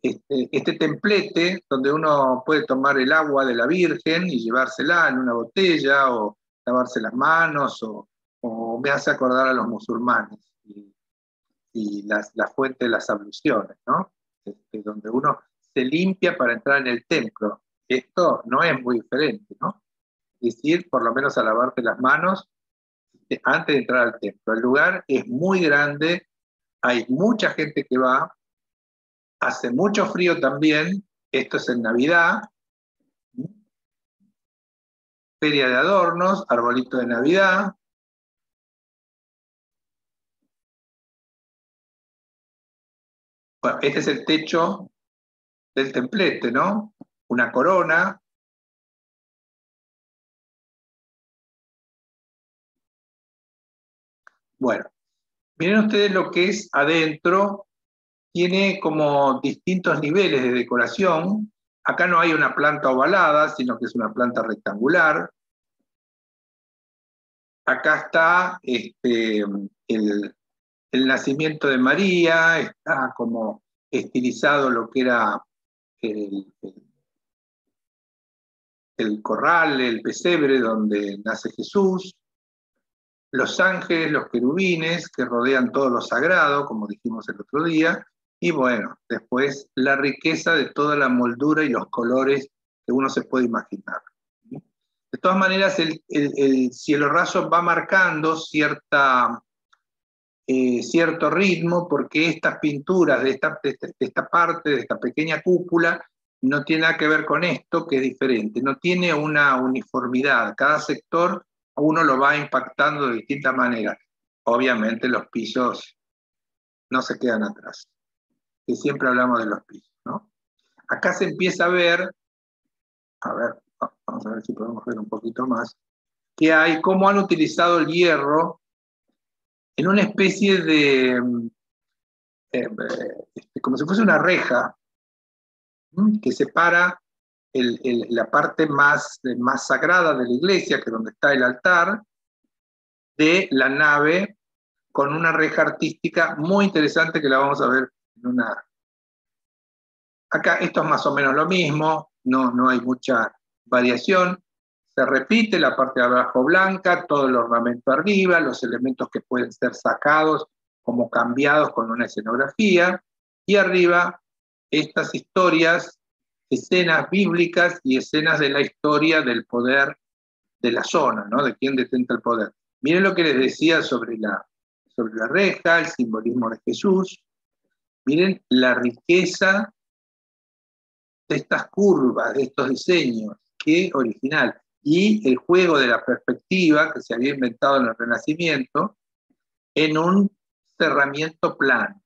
este templete donde uno puede tomar el agua de la Virgen y llevársela en una botella o lavarse las manos, o me hace acordar a los musulmanes y la fuente de las abluciones, ¿no? Donde uno se limpia para entrar en el templo. Esto no es muy diferente, ¿no? Es decir, por lo menos a lavarte las manos antes de entrar al templo. El lugar es muy grande, hay mucha gente que va, hace mucho frío también, esto es en Navidad, feria de adornos, arbolito de Navidad. Bueno, este es el techo del templete, ¿no? Una corona. Bueno, miren ustedes lo que es adentro, tiene como distintos niveles de decoración. Acá no hay una planta ovalada, sino que es una planta rectangular. Acá está el nacimiento de María, está como estilizado lo que era el corral, el pesebre donde nace Jesús, los ángeles, los querubines que rodean todo lo sagrado, como dijimos el otro día, y bueno, después la riqueza de toda la moldura y los colores que uno se puede imaginar. De todas maneras, el cielo raso va marcando cierto ritmo, porque estas pinturas de esta parte, de esta pequeña cúpula, no tiene nada que ver con esto, que es diferente, no tiene una uniformidad, cada sector uno lo va impactando de distinta manera. Obviamente los pisos no se quedan atrás, que siempre hablamos de los pisos, ¿no? Acá se empieza a ver, vamos a ver si podemos ver un poquito más, que hay cómo han utilizado el hierro en una especie de, como si fuese una reja, que separa la parte más sagrada de la iglesia, que es donde está el altar, de la nave, con una reja artística muy interesante que la vamos a ver en una... Acá esto es más o menos lo mismo, no hay mucha variación. Se repite la parte de abajo blanca, todo el ornamento arriba, los elementos que pueden ser sacados como cambiados con una escenografía, y arriba estas historias, escenas bíblicas y escenas de la historia del poder de la zona, ¿no? De quién detenta el poder. Miren lo que les decía sobre la reja, el simbolismo de Jesús. Miren la riqueza de estas curvas, de estos diseños, qué original. Y el juego de la perspectiva que se había inventado en el Renacimiento en un cerramiento plano.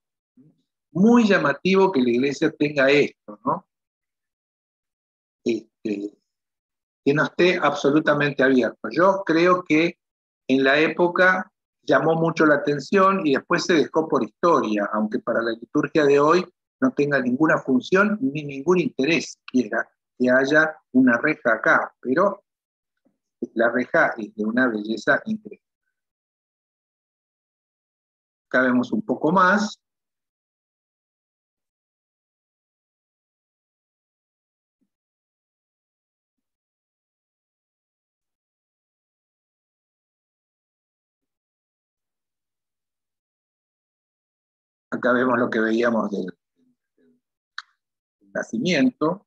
Muy llamativo que la iglesia tenga esto, ¿no? Que no esté absolutamente abierto. Yo creo que en la época llamó mucho la atención y después se dejó por historia, aunque para la liturgia de hoy no tenga ninguna función ni ningún interés siquiera que haya una reja acá, pero la reja es de una belleza increíble. Acá vemos un poco más. Acá vemos lo que veíamos del nacimiento.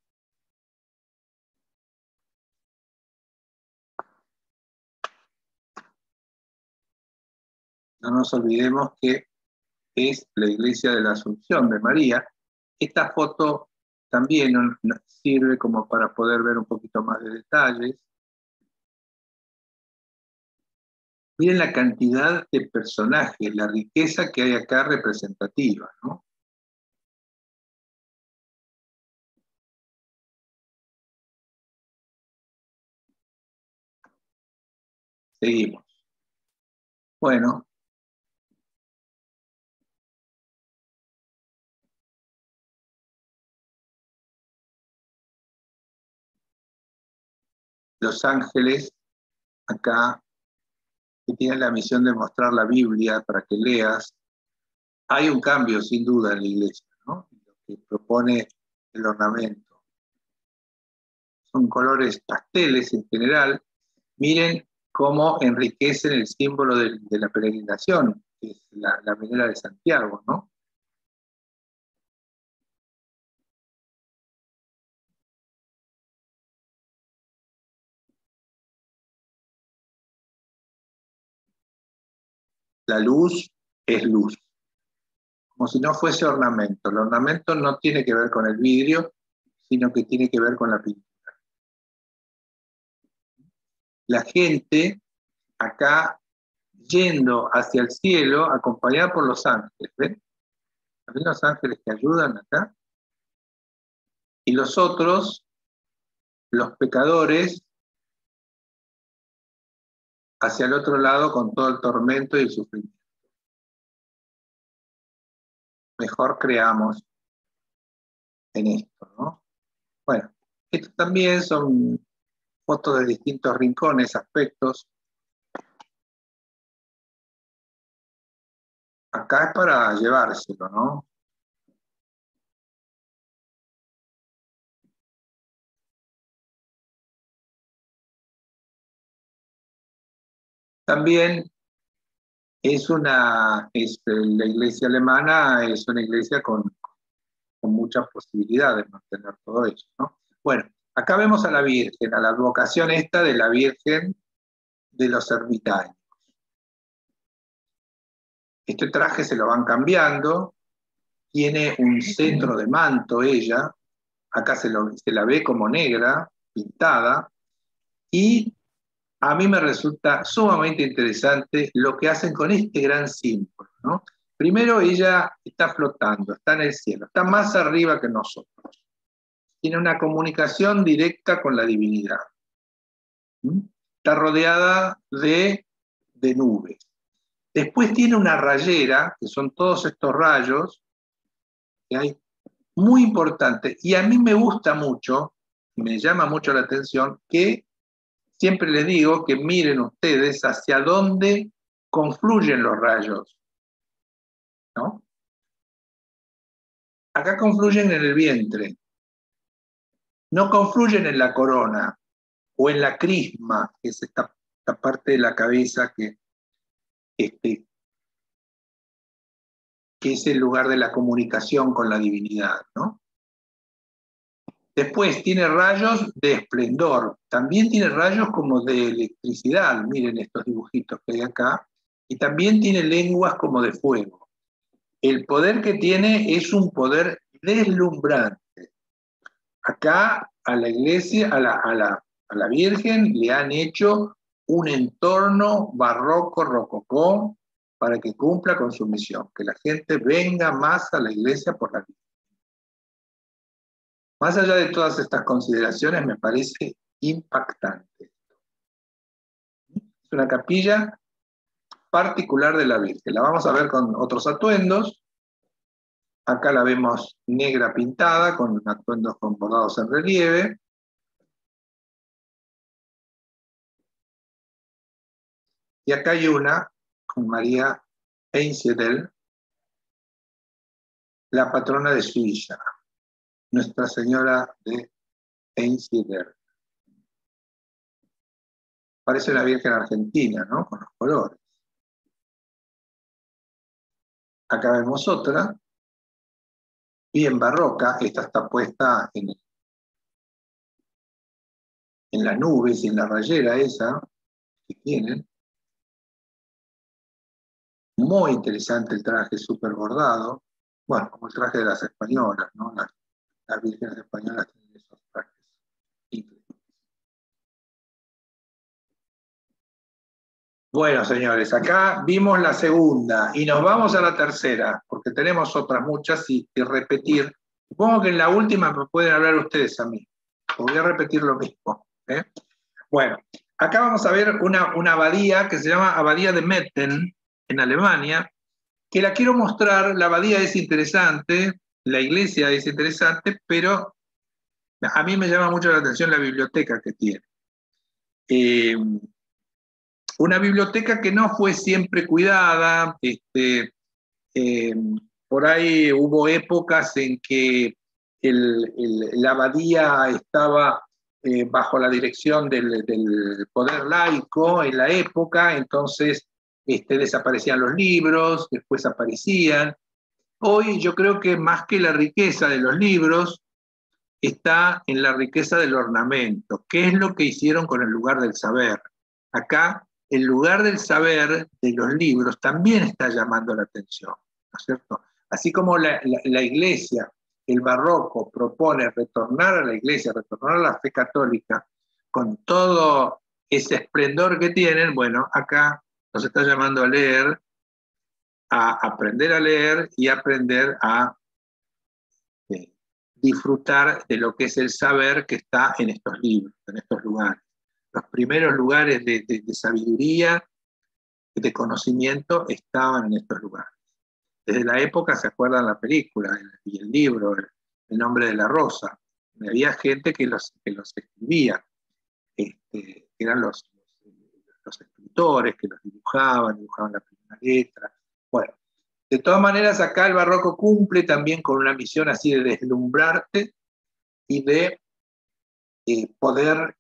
No nos olvidemos que es la iglesia de la Asunción de María. Esta foto también nos sirve como para poder ver un poquito más de detalles. Miren la cantidad de personajes, la riqueza que hay acá representativa, ¿no? Seguimos. Bueno. Los ángeles, acá, que tienen la misión de mostrar la Biblia para que leas. Hay un cambio, sin duda, en la iglesia, ¿no? Lo que propone el ornamento. Son colores pasteles en general. Miren cómo enriquecen el símbolo de la peregrinación, que es la venera de Santiago, ¿no? La luz es luz, como si no fuese ornamento. El ornamento no tiene que ver con el vidrio, sino que tiene que ver con la pintura. La gente acá yendo hacia el cielo, acompañada por los ángeles, ¿ven? ¿Ven los ángeles que ayudan acá? Y los otros, los pecadores, hacia el otro lado con todo el tormento y el sufrimiento. Mejor creamos en esto, ¿no? Bueno, estos también son fotos de distintos rincones, aspectos. Acá es para llevárselo, ¿no? También la iglesia alemana es una iglesia con muchas posibilidades de mantener todo eso, ¿no? Bueno, acá vemos a la Virgen, a la advocación esta de la Virgen de los ermitaños. Este traje se lo van cambiando, tiene un cetro de manto ella, acá se la ve como negra, pintada, y a mí me resulta sumamente interesante lo que hacen con este gran símbolo, ¿no? Primero ella está flotando, está en el cielo, está más arriba que nosotros. Tiene una comunicación directa con la divinidad. Está rodeada de nubes. Después tiene una rayera, que son todos estos rayos, que hay muy importantes. Y a mí me gusta mucho, me llama mucho la atención, que siempre les digo que miren ustedes hacia dónde confluyen los rayos, ¿no? Acá confluyen en el vientre, no confluyen en la corona o en la crisma, que es esta parte de la cabeza que es el lugar de la comunicación con la divinidad, ¿no? Después tiene rayos de esplendor, también tiene rayos como de electricidad, miren estos dibujitos que hay acá, y también tiene lenguas como de fuego. El poder que tiene es un poder deslumbrante. Acá a la iglesia, a la Virgen le han hecho un entorno barroco, rococó, para que cumpla con su misión, que la gente venga más a la iglesia por la Virgen. Más allá de todas estas consideraciones, me parece impactante. Es una capilla particular de la Virgen. La vamos a ver con otros atuendos. Acá la vemos negra pintada, con atuendos con bordados en relieve. Y acá hay una con María Einsiedel, la patrona de Suiza, Nuestra Señora de Einsiedel. Parece una Virgen argentina, ¿no? Con los colores. Acá vemos otra, bien barroca. Esta está puesta en las nubes y en la rayera esa que tienen. Muy interesante el traje, súper bordado. Bueno, como el traje de las españolas, ¿no? Las vírgenes españolas tienen esos trajes increíbles. Bueno, señores, acá vimos la segunda y nos vamos a la tercera, porque tenemos otras muchas y repetir. Supongo que en la última me pueden hablar ustedes a mí. Voy a repetir lo mismo. Bueno, acá vamos a ver una abadía que se llama Abadía de Metten, en Alemania, que la quiero mostrar. La abadía es interesante, la iglesia es interesante, pero a mí me llama mucho la atención la biblioteca que tiene. Una biblioteca que no fue siempre cuidada. Por ahí hubo épocas en que la abadía estaba bajo la dirección del poder laico en la época, entonces desaparecían los libros, después aparecían. Hoy yo creo que más que la riqueza de los libros, está en la riqueza del ornamento. ¿Qué es lo que hicieron con el lugar del saber? Acá, el lugar del saber de los libros también está llamando la atención, ¿no es cierto? Así como la iglesia, el barroco, propone retornar a la iglesia, retornar a la fe católica, con todo ese esplendor que tienen, bueno, acá nos está llamando a leer, a aprender a leer y aprender a disfrutar de lo que es el saber que está en estos libros, en estos lugares. Los primeros lugares de sabiduría, de conocimiento, estaban en estos lugares. Desde la época, ¿se acuerdan la película y el libro, El nombre de la rosa? Había gente que los escribía, que eran los escritores, que los dibujaban la primera letra. Bueno, de todas maneras, acá el barroco cumple también con una misión así de deslumbrarte y de poder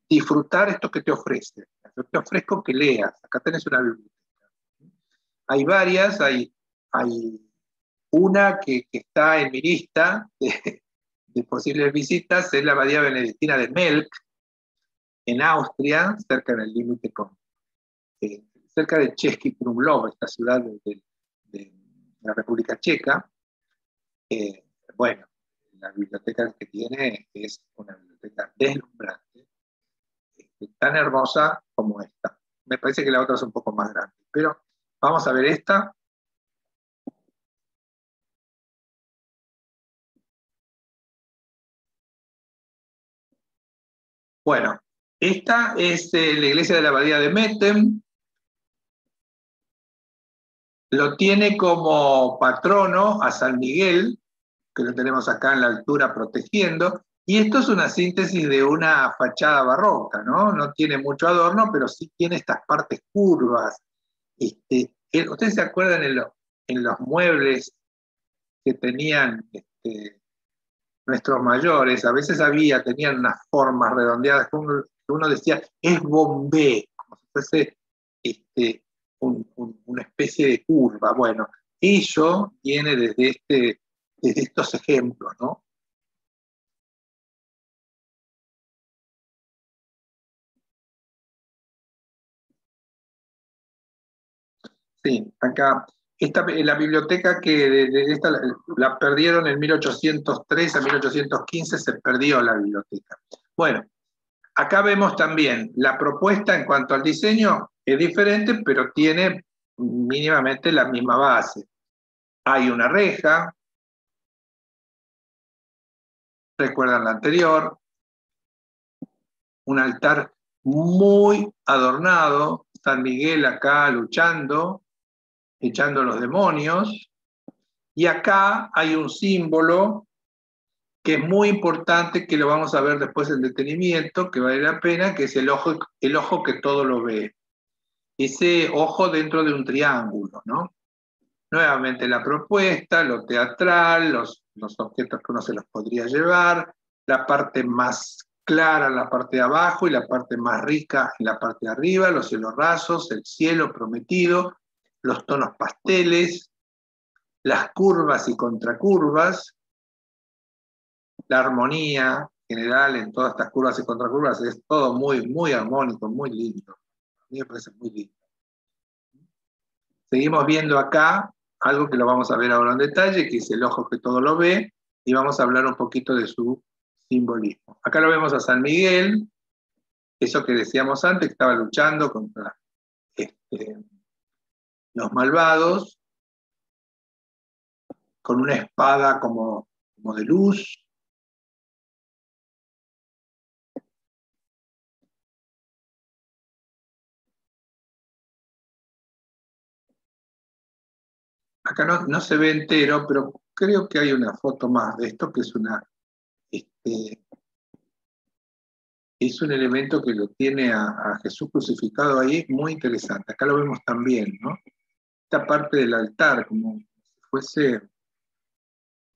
disfrutar esto que te ofrece. Yo te ofrezco que leas. Acá tenés una biblioteca. Hay varias, hay una que está en mi lista de posibles visitas, es la Abadía Benedictina de Melk, en Austria, cerca del límite con, cerca de Český Krumlov, esta ciudad de la República Checa. Bueno, la biblioteca que tiene es una biblioteca deslumbrante, tan hermosa como esta. Me parece que la otra es un poco más grande, pero vamos a ver esta. Bueno, esta es la iglesia de la Abadía de Metten. Lo tiene como patrono a San Miguel, que lo tenemos acá en la altura protegiendo, y esto es una síntesis de una fachada barroca, ¿no? No tiene mucho adorno, pero sí tiene estas partes curvas. ¿Ustedes se acuerdan en los muebles que tenían nuestros mayores? A veces tenían unas formas redondeadas que uno decía, es Bombé, como si fuese una especie de curva. Bueno, ello viene desde estos ejemplos, ¿no? Sí, acá. La biblioteca que esta la perdieron en 1803 a 1815, se perdió la biblioteca. Bueno, acá vemos también la propuesta en cuanto al diseño es diferente, pero tiene mínimamente la misma base. Hay una reja, recuerdan la anterior, un altar muy adornado, San Miguel acá luchando, echando los demonios, y acá hay un símbolo que es muy importante, que lo vamos a ver después en detenimiento, que vale la pena, que es el ojo que todo lo ve. Ese ojo dentro de un triángulo, ¿no? Nuevamente la propuesta, lo teatral, los objetos que uno se los podría llevar, la parte más clara en la parte de abajo y la parte más rica en la parte de arriba, los cielos rasos, el cielo prometido, los tonos pasteles, las curvas y contracurvas, la armonía general en todas estas curvas y contracurvas, es todo muy, muy armónico, muy lindo. A mí me parece muy lindo. Seguimos viendo acá algo que lo vamos a ver ahora en detalle, que es el ojo que todo lo ve, y vamos a hablar un poquito de su simbolismo. Acá lo vemos a San Miguel, eso que decíamos antes, que estaba luchando contra los malvados, con una espada como de luz. Acá no se ve entero, pero creo que hay una foto más de esto, que es un elemento que lo tiene a Jesús crucificado ahí, muy interesante. Acá lo vemos también, ¿no? Esta parte del altar, como si fuese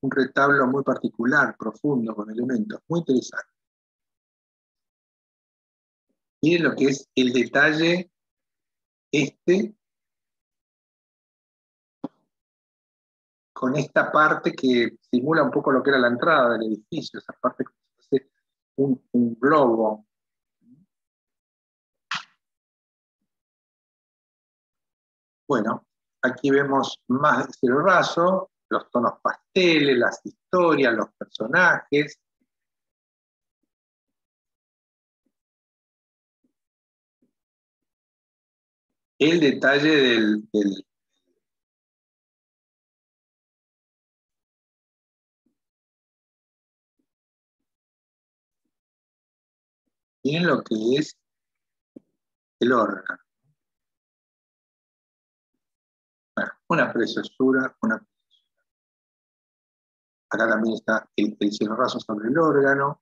un retablo muy particular, profundo, con elementos, muy interesante. Miren lo que es el detalle con esta parte que simula un poco lo que era la entrada del edificio, esa parte que hace un globo. Bueno, aquí vemos más de cielo raso, los tonos pasteles, las historias, los personajes. El detalle del miren lo que es el órgano. Bueno, una preciosura, acá también está el cielo raso sobre el órgano.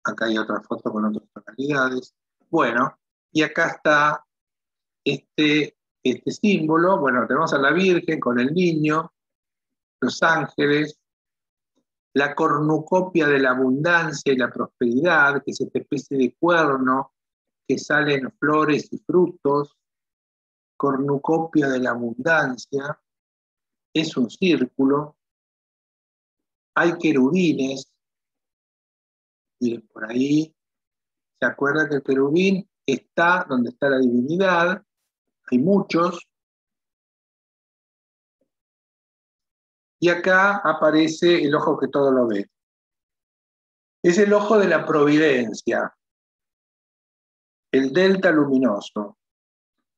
Acá hay otra foto con otras tonalidades. Bueno, y acá está este símbolo. Bueno, tenemos a la Virgen con el niño, los ángeles, la cornucopia de la abundancia y la prosperidad, que es esta especie de cuerno que salen flores y frutos, cornucopia de la abundancia, es un círculo, hay querubines, y por ahí se acuerda que el querubín está donde está la divinidad, hay muchos, y acá aparece el ojo que todo lo ve. Es el ojo de la providencia, el delta luminoso.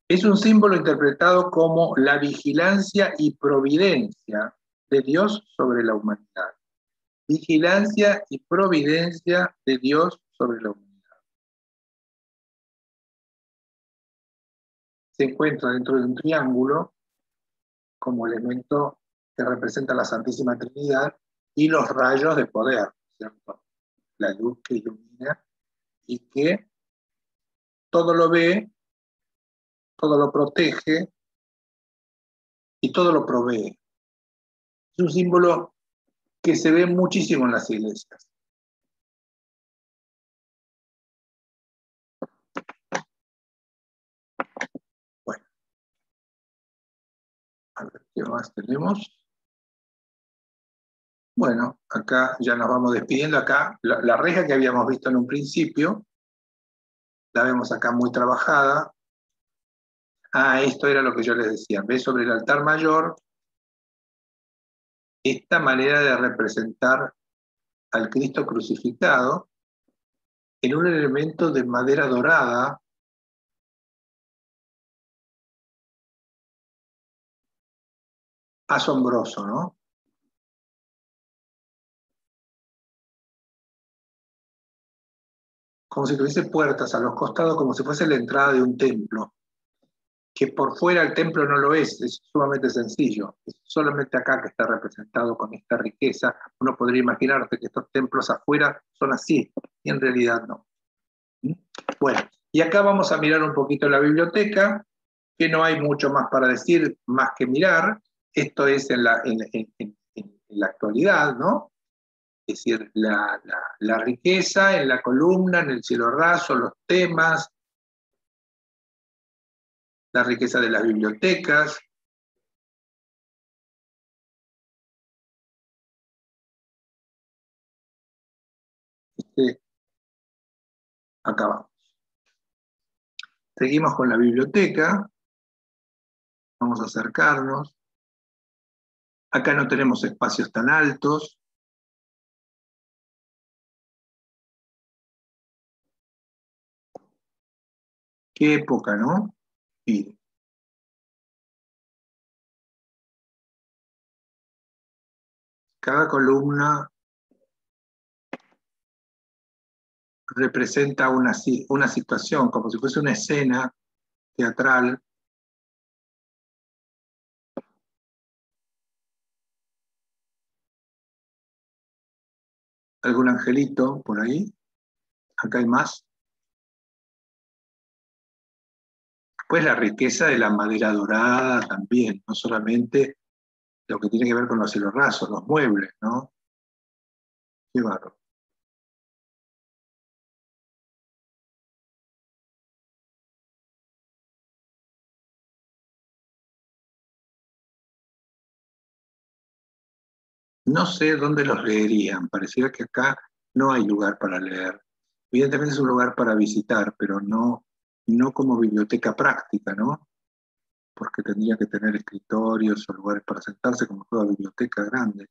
Es un símbolo interpretado como la vigilancia y providencia de Dios sobre la humanidad. Vigilancia y providencia de Dios sobre la humanidad. Se encuentra dentro de un triángulo como elemento que representa la Santísima Trinidad y los rayos de poder, ¿cierto? La luz que ilumina y que todo lo ve, todo lo protege y todo lo provee. Es un símbolo que se ve muchísimo en las iglesias. Bueno, a ver qué más tenemos. Bueno, acá ya nos vamos despidiendo. Acá la reja que habíamos visto en un principio, la vemos acá muy trabajada, Esto era lo que yo les decía. ¿Ves? Sobre el altar mayor, esta manera de representar al Cristo crucificado en un elemento de madera dorada, asombroso, ¿no? Como si tuviese puertas a los costados, como si fuese la entrada de un templo, que por fuera el templo no lo es sumamente sencillo. Es solamente acá que está representado con esta riqueza. Uno podría imaginarse que estos templos afuera son así, y en realidad no. Bueno, y acá vamos a mirar un poquito la biblioteca, que no hay mucho más para decir, más que mirar. Esto es en la actualidad, ¿no? Es decir, la riqueza en la columna, en el cielo raso, los temas, la riqueza de las bibliotecas. Acá vamos. Seguimos con la biblioteca. Vamos a acercarnos. Acá no tenemos espacios tan altos. Qué época, ¿no? Mire. Cada columna representa una situación, como si fuese una escena teatral. ¿Algún angelito por ahí? Acá hay más. Pues la riqueza de la madera dorada también, no solamente lo que tiene que ver con los cielos rasos, los muebles, ¿no? Qué bárbaro. No sé dónde los leerían, pareciera que acá no hay lugar para leer. Evidentemente es un lugar para visitar, pero no como biblioteca práctica, ¿no? Porque tendría que tener escritorios o lugares para sentarse como toda biblioteca grande.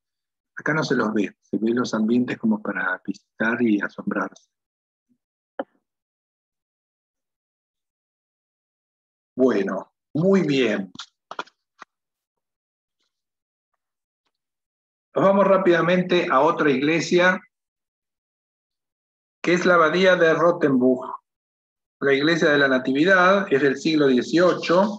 Acá no se los ve, se ven los ambientes como para visitar y asombrarse. Bueno, muy bien. Nos vamos rápidamente a otra iglesia, que es la abadía de Rothenburg. La iglesia de la Natividad es del siglo XVIII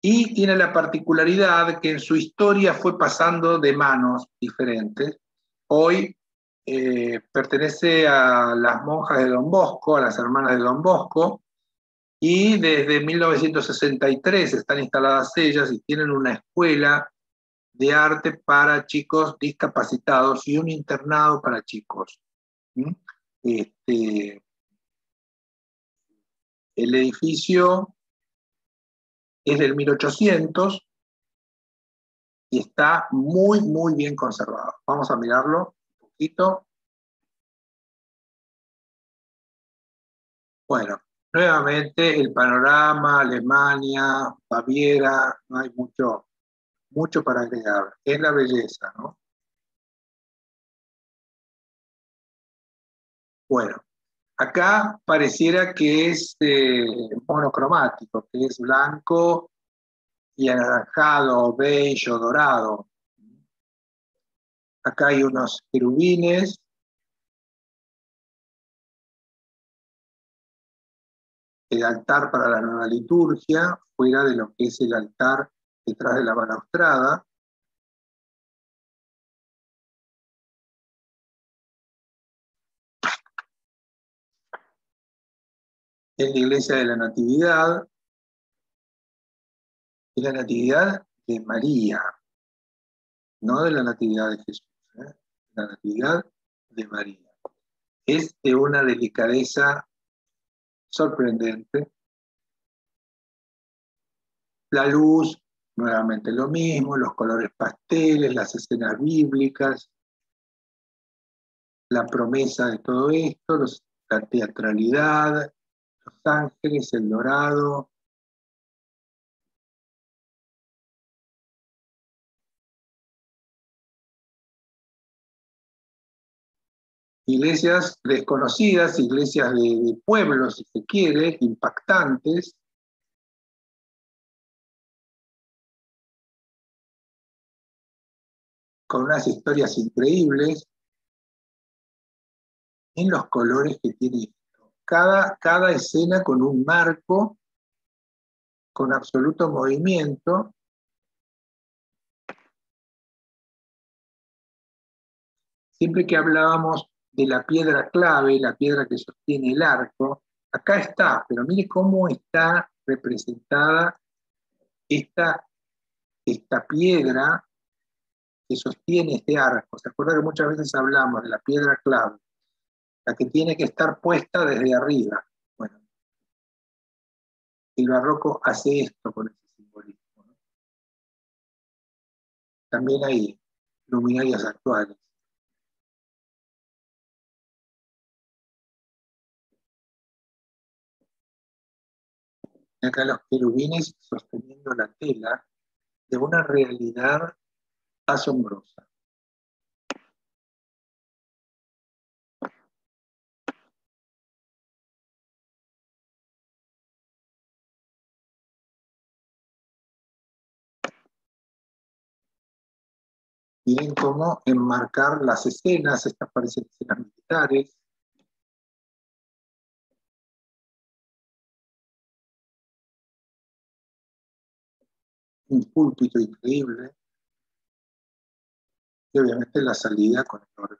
y tiene la particularidad que en su historia fue pasando de manos diferentes. Hoy pertenece a las monjas de Don Bosco, a las hermanas de Don Bosco, y desde 1963 están instaladas ellas y tienen una escuela de arte para chicos discapacitados y un internado para chicos. Este, el edificio es del 1800 y está muy, muy bien conservado. Vamos a mirarlo un poquito. Bueno, nuevamente el panorama, Alemania, Baviera, no hay mucho para agregar. Es la belleza, ¿no? Bueno, acá pareciera que es monocromático, que es blanco y anaranjado, beige o dorado. Acá hay unos querubines. El altar para la nueva liturgia, fuera de lo que es el altar detrás de la balaustrada. En la iglesia de la Natividad, y la Natividad de María, no de la Natividad de Jesús, la Natividad de María. Es de una delicadeza sorprendente. La luz, nuevamente lo mismo, los colores pasteles, las escenas bíblicas, la promesa de todo esto, la teatralidad, Los Ángeles, El Dorado. Iglesias desconocidas, iglesias de pueblos, si se quiere, impactantes. Con unas historias increíbles en los colores que tiene esto. Cada escena con un marco, con absoluto movimiento. Siempre que hablábamos de la piedra clave, la piedra que sostiene el arco, acá está, pero mire cómo está representada esta piedra que sostiene este arco. ¿Se acuerda que muchas veces hablamos de la piedra clave? La que tiene que estar puesta desde arriba. Bueno, el barroco hace esto con ese simbolismo, ¿no? También hay luminarias actuales. Y acá los querubines sosteniendo la tela de una realidad asombrosa. Miren cómo enmarcar las escenas, estas parecen escenas militares. Un púlpito increíble. Y obviamente la salida con el orden.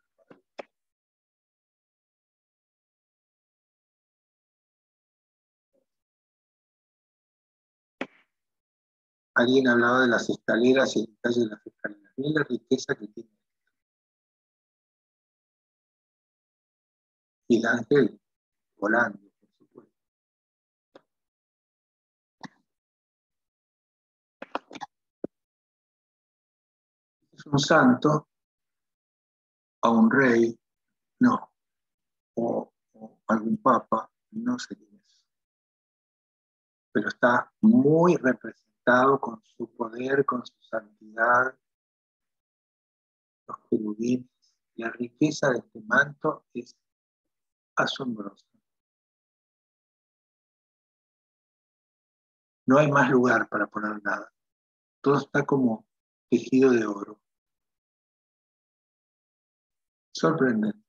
Alguien hablaba de las escaleras y el detalle de las escaleras. Miren la riqueza que tiene. Y el ángel volando, por supuesto. Es un santo, a un rey, no, o algún papa, no sé quién es. Pero está muy representado con su poder, con su santidad, los querubines. La riqueza de este manto es asombrosa. No hay más lugar para poner nada. Todo está como tejido de oro. Sorprendente.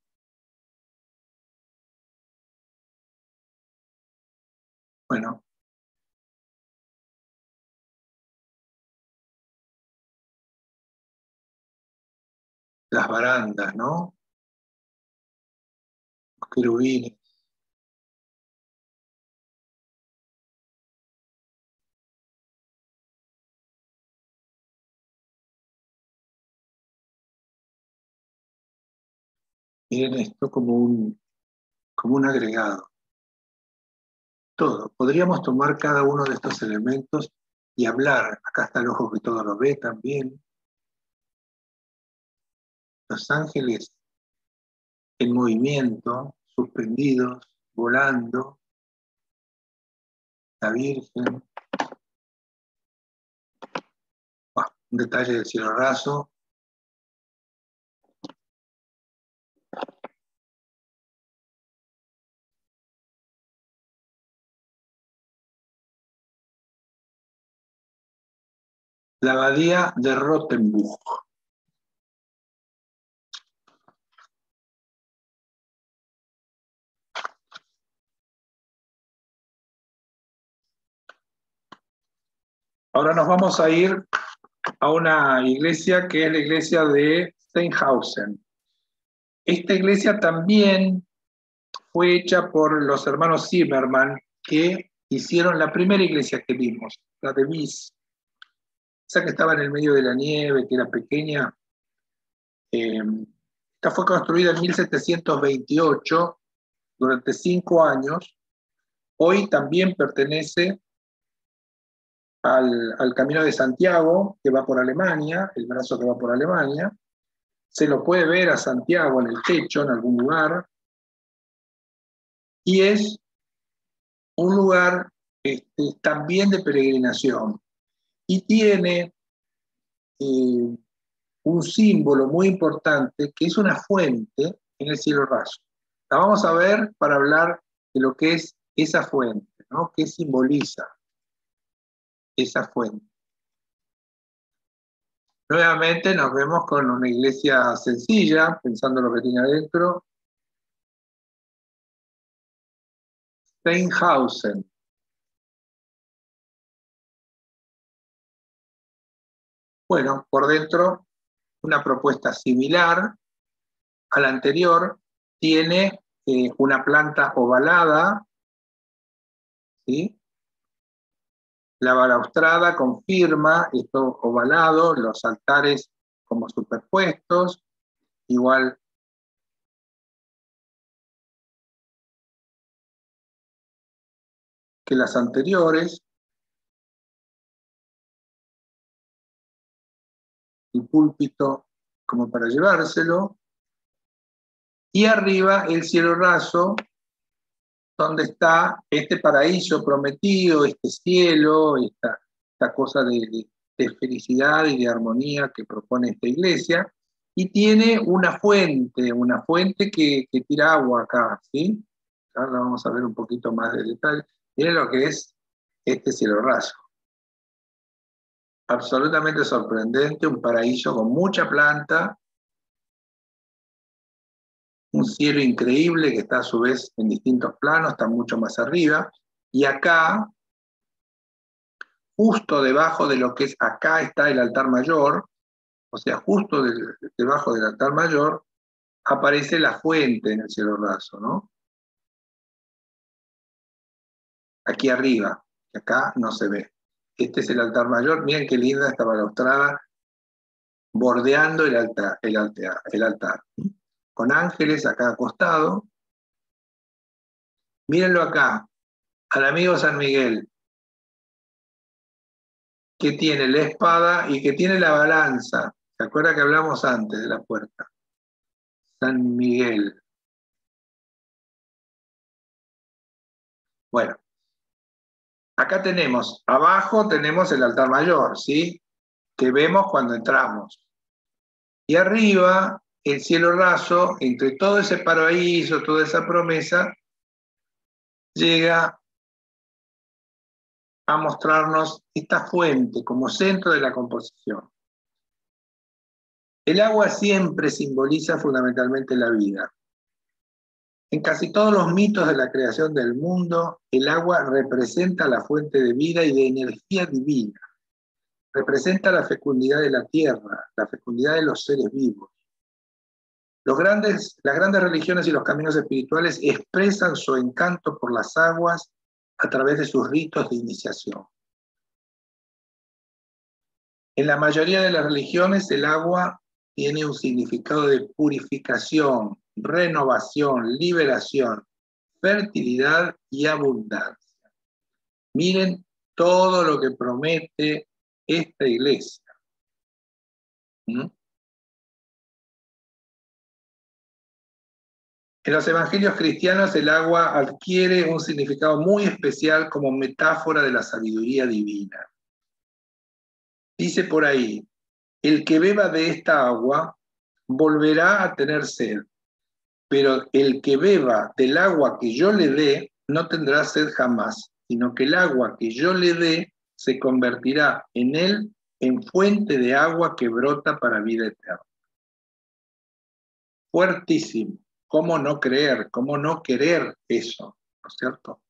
Bueno, las barandas, ¿no? Los querubines. Miren esto como un agregado. Todo. Podríamos tomar cada uno de estos elementos y hablar. Acá está el ojo que todo lo ve también. Los ángeles en movimiento, suspendidos, volando. La Virgen. Un detalle del cielo raso. La abadía de Rothenburg. Ahora nos vamos a ir a una iglesia que es la iglesia de Steinhausen. Esta iglesia también fue hecha por los hermanos Zimmermann, que hicieron la primera iglesia que vimos, la de Wies. Esa que estaba en el medio de la nieve, que era pequeña. Esta fue construida en 1728, durante 5 años. Hoy también pertenece al Camino de Santiago, que va por Alemania, el brazo que va por Alemania. Se lo puede ver a Santiago en el techo, en algún lugar. Y es un lugar también de peregrinación y tiene un símbolo muy importante que es una fuente en el cielo raso. La vamos a ver para hablar de lo que es esa fuente, ¿no? ¿Qué simboliza esa fuente? Nuevamente nos vemos con una iglesia sencilla, pensando lo que tiene adentro. Steinhausen. Bueno, por dentro una propuesta similar a la anterior, tiene una planta ovalada, ¿sí? La balaustrada confirma esto ovalado, los altares como superpuestos, igual que las anteriores. El púlpito como para llevárselo. Y arriba el cielo raso, donde está este paraíso prometido, este cielo, esta cosa de felicidad y de armonía que propone esta iglesia. Y tiene una fuente que tira agua acá, ¿sí? Ahora vamos a ver un poquito más de detalle. Miren lo que es este cielo raso. Absolutamente sorprendente, un paraíso con mucha planta, un cielo increíble que está a su vez en distintos planos, está mucho más arriba, y acá, justo debajo de lo que es acá está el altar mayor, o sea, justo debajo del altar mayor, aparece la fuente en el cielo raso, ¿no? Aquí arriba, que acá no se ve. Este es el altar mayor, miren qué linda esta balaustrada, bordeando el altar, con ángeles acá acostado. Mírenlo acá, al amigo San Miguel, que tiene la espada y que tiene la balanza. ¿Se acuerda que hablamos antes de la puerta? San Miguel. Bueno, acá tenemos, abajo tenemos el altar mayor, ¿sí? Que vemos cuando entramos. Y arriba, el cielo raso, entre todo ese paraíso, toda esa promesa, llega a mostrarnos esta fuente como centro de la composición. El agua siempre simboliza fundamentalmente la vida. En casi todos los mitos de la creación del mundo, el agua representa la fuente de vida y de energía divina. Representa la fecundidad de la tierra, la fecundidad de los seres vivos. Las grandes religiones y los caminos espirituales expresan su encanto por las aguas a través de sus ritos de iniciación. En la mayoría de las religiones, el agua tiene un significado de purificación, renovación, liberación, fertilidad y abundancia. Miren todo lo que promete esta iglesia. En los evangelios cristianos el agua adquiere un significado muy especial como metáfora de la sabiduría divina. Dice por ahí, el que beba de esta agua volverá a tener sed, pero el que beba del agua que yo le dé no tendrá sed jamás, sino que el agua que yo le dé se convertirá en él en fuente de agua que brota para vida eterna. Fuertísimo. ¿Cómo no creer? ¿Cómo no querer eso? ¿No es cierto?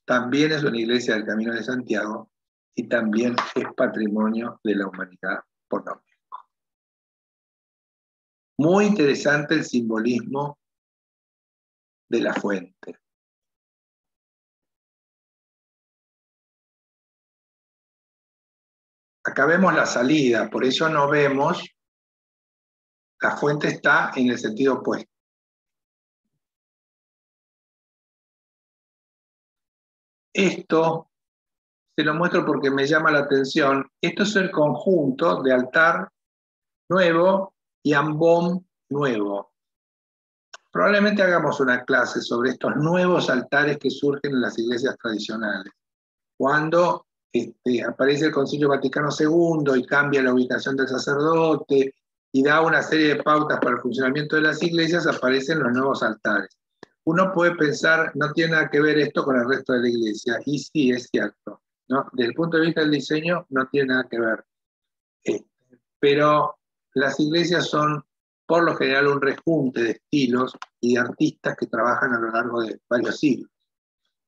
También es una iglesia del Camino de Santiago y también es patrimonio de la humanidad por la UNESCO. Muy interesante el simbolismo de la fuente. Acá vemos la salida, por eso no vemos, la fuente está en el sentido opuesto. Esto se lo muestro porque me llama la atención. Esto es el conjunto de altar nuevo y ambón nuevo. Probablemente hagamos una clase sobre estos nuevos altares que surgen en las iglesias tradicionales. Cuando aparece el Concilio Vaticano II y cambia la ubicación del sacerdote y da una serie de pautas para el funcionamiento de las iglesias, aparecen los nuevos altares. Uno puede pensar, no tiene nada que ver esto con el resto de la iglesia, y sí, es cierto, ¿no? Desde el punto de vista del diseño, no tiene nada que ver. Pero las iglesias son, por lo general, un rejunte de estilos y de artistas que trabajan a lo largo de varios siglos.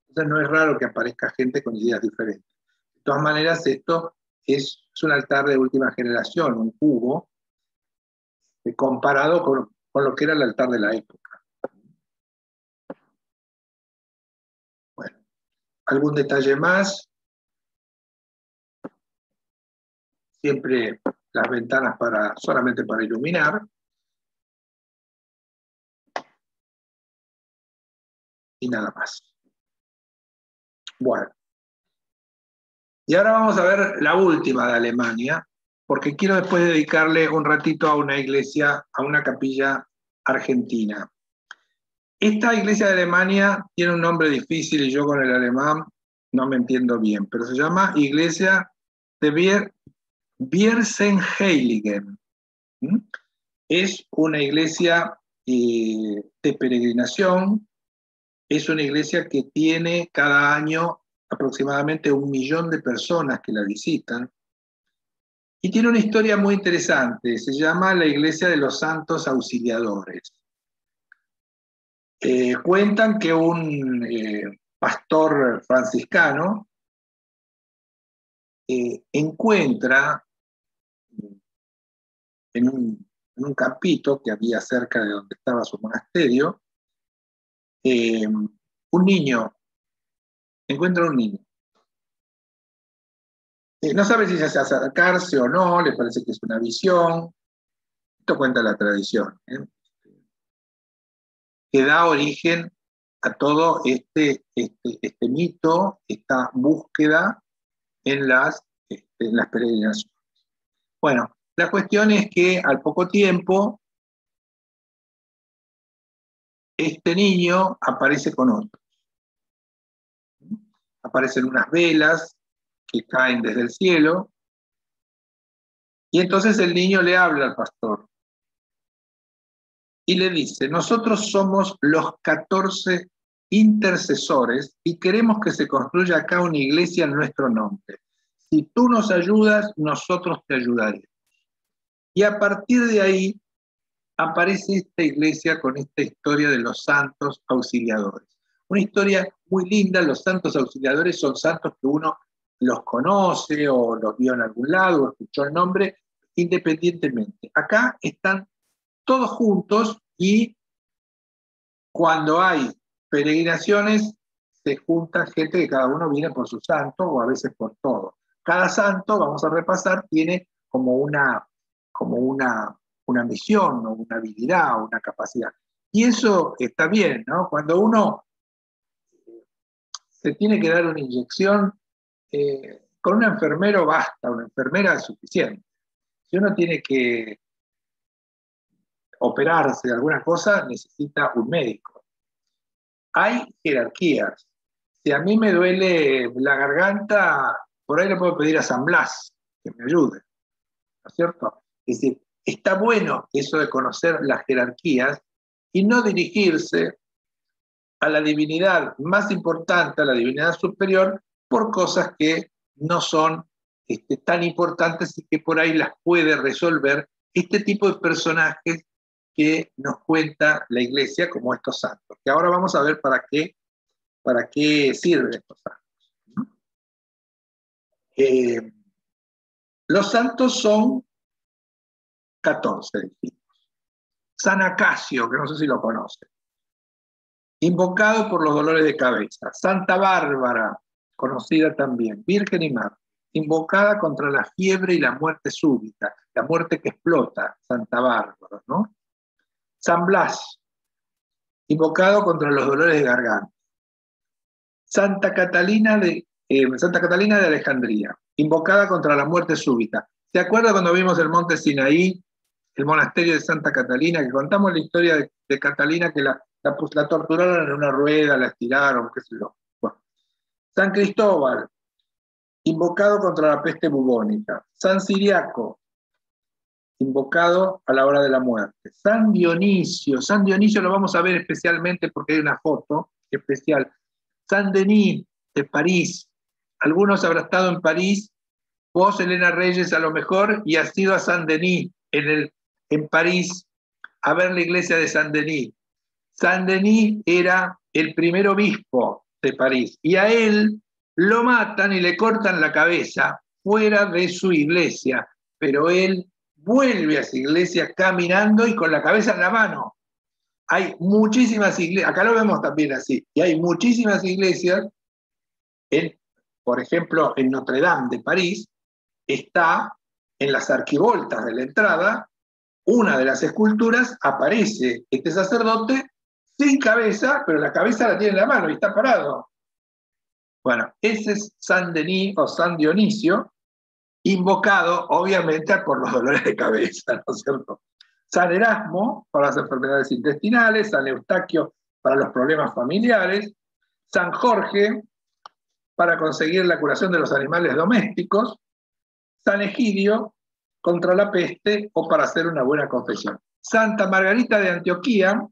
Entonces no es raro que aparezca gente con ideas diferentes. De todas maneras, esto es un altar de última generación, un cubo, comparado con lo que era el altar de la época. Bueno, ¿algún detalle más? Siempre las ventanas solamente para iluminar. Y nada más. Bueno. Y ahora vamos a ver la última de Alemania, porque quiero después dedicarle un ratito a una iglesia, a una capilla argentina. Esta iglesia de Alemania tiene un nombre difícil y yo con el alemán no me entiendo bien, pero se llama Iglesia de Viersenheiligen. Es una iglesia de peregrinación, es una iglesia que tiene cada año aproximadamente 1 millón de personas que la visitan, y tiene una historia muy interesante, se llama la Iglesia de los Santos Auxiliadores. Cuentan que un pastor franciscano encuentra en un campito que había cerca de donde estaba su monasterio, un niño, encuentra un niño. No sabe si se hace acercarse o no, le parece que es una visión. Esto cuenta la tradición, que da origen a todo este mito, esta búsqueda en las peregrinaciones. Bueno, la cuestión es que al poco tiempo este niño aparece con otros. Aparecen unas velas que caen desde el cielo, y entonces el niño le habla al pastor y le dice: nosotros somos los 14 intercesores y queremos que se construya acá una iglesia en nuestro nombre. Si tú nos ayudas, nosotros te ayudaremos. Y a partir de ahí aparece esta iglesia con esta historia de los santos auxiliadores. Una historia muy linda. Los santos auxiliadores son santos que uno los conoce o los vio en algún lado o escuchó el nombre independientemente. Acá están todos juntos, y cuando hay peregrinaciones se junta gente que cada uno viene por su santo o a veces por todo. Cada santo, vamos a repasar, tiene como una misión o una habilidad o una capacidad. Y eso está bien, ¿no? Cuando uno se tiene que dar una inyección, con un enfermero basta, una enfermera es suficiente. Si uno tiene que operarse de alguna cosa, necesita un médico. Hay jerarquías. Si a mí me duele la garganta, por ahí le puedo pedir a San Blas que me ayude, ¿no es cierto? Es decir, está bueno eso de conocer las jerarquías y no dirigirse a la divinidad más importante, a la divinidad superior, por cosas que no son tan importantes y que por ahí las puede resolver este tipo de personajes que nos cuenta la Iglesia, como estos santos, que ahora vamos a ver para qué sirven estos santos. Los santos son 14, dijimos. San Acacio, que no sé si lo conocen, invocado por los dolores de cabeza. Santa Bárbara, conocida también, Virgen y Mártir, invocada contra la fiebre y la muerte súbita, la muerte que explota, Santa Bárbara, ¿no? San Blas, invocado contra los dolores de garganta. Santa Catalina de Alejandría, invocada contra la muerte súbita. ¿Se acuerda cuando vimos el monte Sinaí, el monasterio de Santa Catalina, que contamos la historia de Catalina, que la torturaron en una rueda, la estiraron, qué sé yo. Bueno. San Cristóbal, invocado contra la peste bubónica. San Ciriaco, invocado a la hora de la muerte. San Dionisio lo vamos a ver especialmente porque hay una foto especial. San Denis de París. Algunos habrán estado en París, vos, Elena Reyes, a lo mejor, y has ido a San Denis, en París, a ver la iglesia de San Denis. San Denis era el primer obispo de París, y a él lo matan y le cortan la cabeza fuera de su iglesia, pero él vuelve a su iglesia caminando y con la cabeza en la mano. Hay muchísimas iglesias, acá lo vemos también así, y hay muchísimas iglesias, por ejemplo, en Notre Dame de París, está en las arquivoltas de la entrada, una de las esculturas, aparece este sacerdote sin cabeza, pero la cabeza la tiene en la mano y está parado. Bueno, ese es San Denis o San Dionisio, invocado obviamente por los dolores de cabeza, ¿no es cierto? San Erasmo para las enfermedades intestinales, San Eustaquio para los problemas familiares, San Jorge para conseguir la curación de los animales domésticos, San Egidio contra la peste o para hacer una buena confesión. Santa Margarita de Antioquía,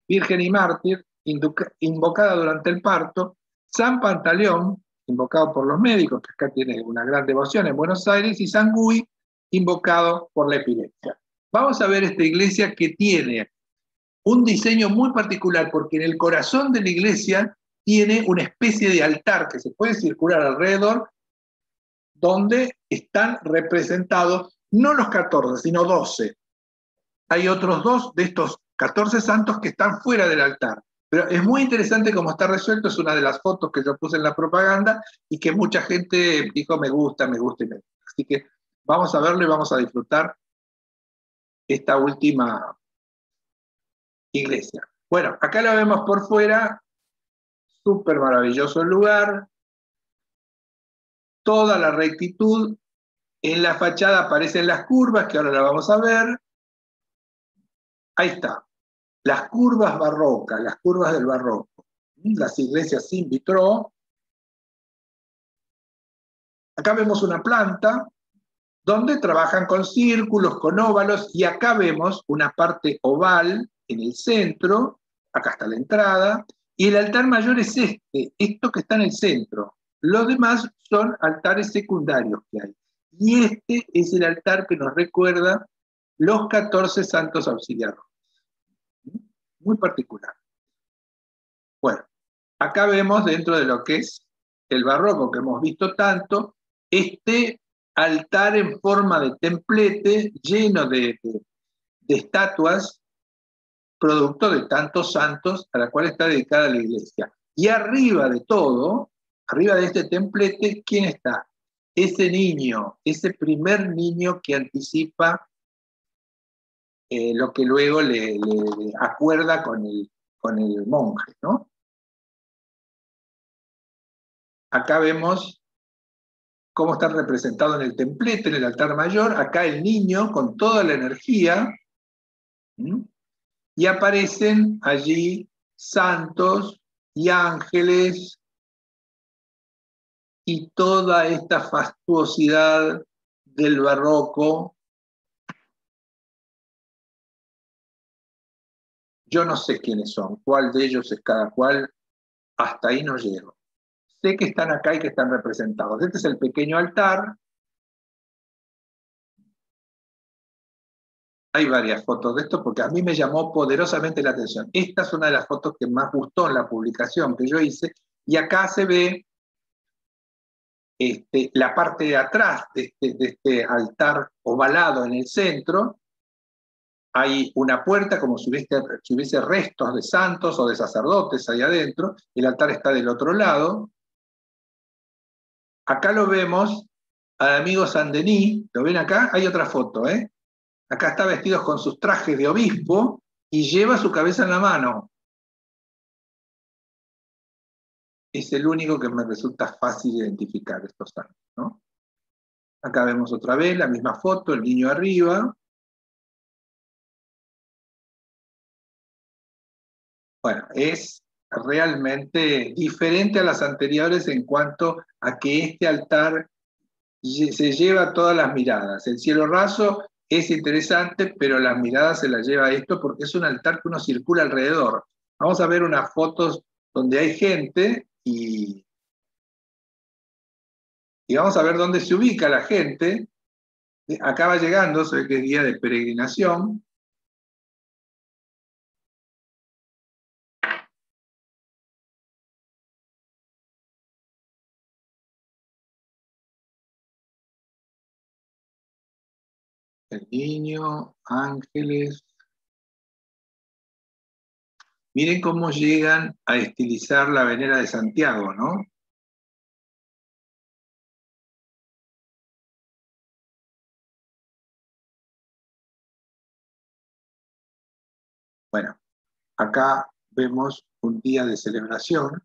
virgen y mártir, invocada durante el parto. San Pantaleón, invocado por los médicos, que acá tiene una gran devoción en Buenos Aires, y San Gui, invocado por la epilepsia. Vamos a ver esta iglesia que tiene un diseño muy particular, porque en el corazón de la iglesia tiene una especie de altar que se puede circular alrededor, donde están representados no los 14, sino 12. Hay otros 2 de estos 14 santos que están fuera del altar. Pero es muy interesante cómo está resuelto, es una de las fotos que yo puse en la propaganda y que mucha gente dijo me gusta y me gusta. Así que vamos a verlo y vamos a disfrutar esta última iglesia. Bueno, acá la vemos por fuera, súper maravilloso el lugar, toda la rectitud. En la fachada aparecen las curvas, que ahora la vamos a ver. Ahí está. Las curvas barrocas, las curvas del barroco. Las iglesias in vitro. Acá vemos una planta donde trabajan con círculos, con óvalos, y acá vemos una parte oval en el centro. Acá está la entrada. Y el altar mayor es esto que está en el centro. Los demás son altares secundarios que hay. Y este es el altar que nos recuerda los 14 santos auxiliares. Muy particular. Bueno, acá vemos dentro de lo que es el barroco que hemos visto tanto, este altar en forma de templete lleno de estatuas, producto de tantos santos a la cual está dedicada la iglesia. Y arriba de todo, arriba de este templete, ¿quién está? Ese niño, ese primer niño que anticipa lo que luego le acuerda con el monje, ¿no? Acá vemos cómo está representado en el templete, en el altar mayor, acá el niño con toda la energía, y aparecen allí santos y ángeles y toda esta fastuosidad del barroco. Yo no sé quiénes son, cuál de ellos es cada cual, hasta ahí no llego. Sé que están acá y que están representados. Este es el pequeño altar. Hay varias fotos de esto porque a mí me llamó poderosamente la atención. Esta es una de las fotos que más gustó en la publicación que yo hice, y acá se ve la parte de atrás de este altar ovalado en el centro. Hay una puerta como si hubiese restos de santos o de sacerdotes ahí adentro. El altar está del otro lado. Acá lo vemos al amigo San Denis. ¿Lo ven acá? Hay otra foto, ¿eh? Acá está vestido con sus trajes de obispo y lleva su cabeza en la mano. Es el único que me resulta fácil identificar estos santos, ¿no? Acá vemos otra vez la misma foto, el niño arriba. Bueno, es realmente diferente a las anteriores en cuanto a que este altar se lleva todas las miradas. El cielo raso es interesante, pero las miradas se las lleva esto porque es un altar que uno circula alrededor. Vamos a ver unas fotos donde hay gente y vamos a ver dónde se ubica la gente. Acá va llegando, se ve que es día de peregrinación. El niño, ángeles. Miren cómo llegan a estilizar la venera de Santiago, ¿no? Bueno, acá vemos un día de celebración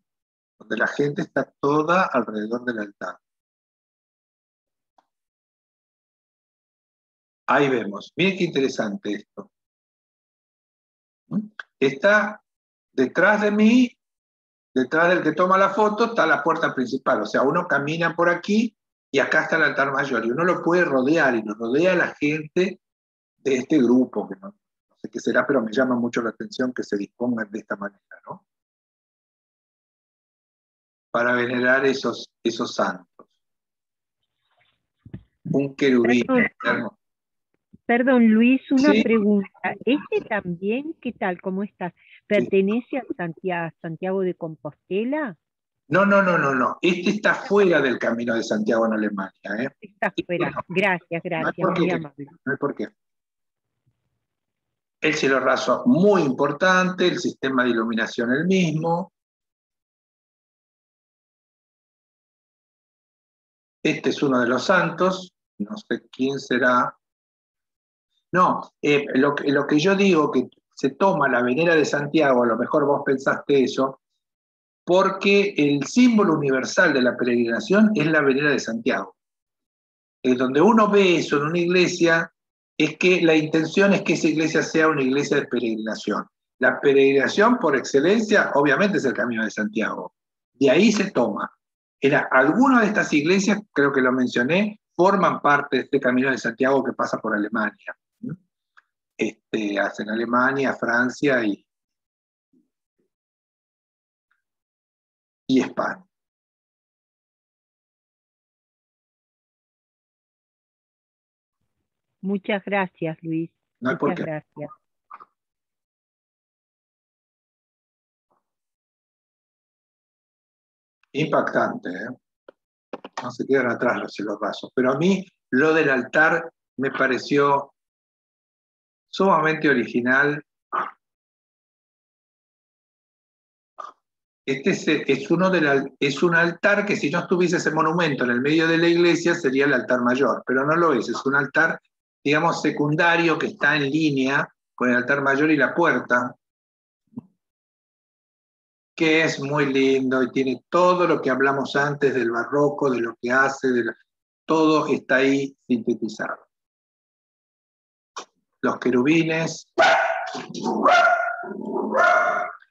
donde la gente está toda alrededor del altar. Ahí vemos. Miren qué interesante esto. Está detrás de mí, detrás del que toma la foto, está la puerta principal. O sea, uno camina por aquí y acá está el altar mayor. Y uno lo puede rodear y lo rodea la gente de este grupo, que no sé qué será, pero me llama mucho la atención que se dispongan de esta manera, ¿no? Para venerar esos santos. Un querubín. Perdón, Luis, una Sí, pregunta. ¿Este también, qué tal, cómo estás? sí. ¿Pertenece a Santiago de Compostela? No, no, no, no, no. Este está fuera del Camino de Santiago en Alemania, ¿eh? Está Este fuera. no, Gracias, no hay gracias, por muy qué. amable. No hay por qué. El cielo raso muy importante, el sistema de iluminación el mismo. Este es uno de los santos, no sé quién será. No, lo que yo digo que se toma la venera de Santiago, a lo mejor vos pensaste eso, porque el símbolo universal de la peregrinación es la venera de Santiago. Donde uno ve eso en una iglesia, es que la intención es que esa iglesia sea una iglesia de peregrinación. La peregrinación por excelencia, obviamente, es el Camino de Santiago. De ahí se toma. Algunas de estas iglesias, creo que lo mencioné, forman parte de este Camino de Santiago que pasa por Alemania. Hacen Alemania, Francia y España. Muchas gracias, Luis. No hay por Muchas qué. gracias. Impactante, ¿eh? No se quedan atrás los cielos rasos. Pero a mí lo del altar me pareció sumamente original. Es un altar que si no estuviese ese monumento en el medio de la iglesia sería el altar mayor, pero no lo es un altar, digamos, secundario que está en línea con el altar mayor y la puerta, que es muy lindo y tiene todo lo que hablamos antes del barroco, de lo que hace, todo está ahí sintetizado. Los querubines.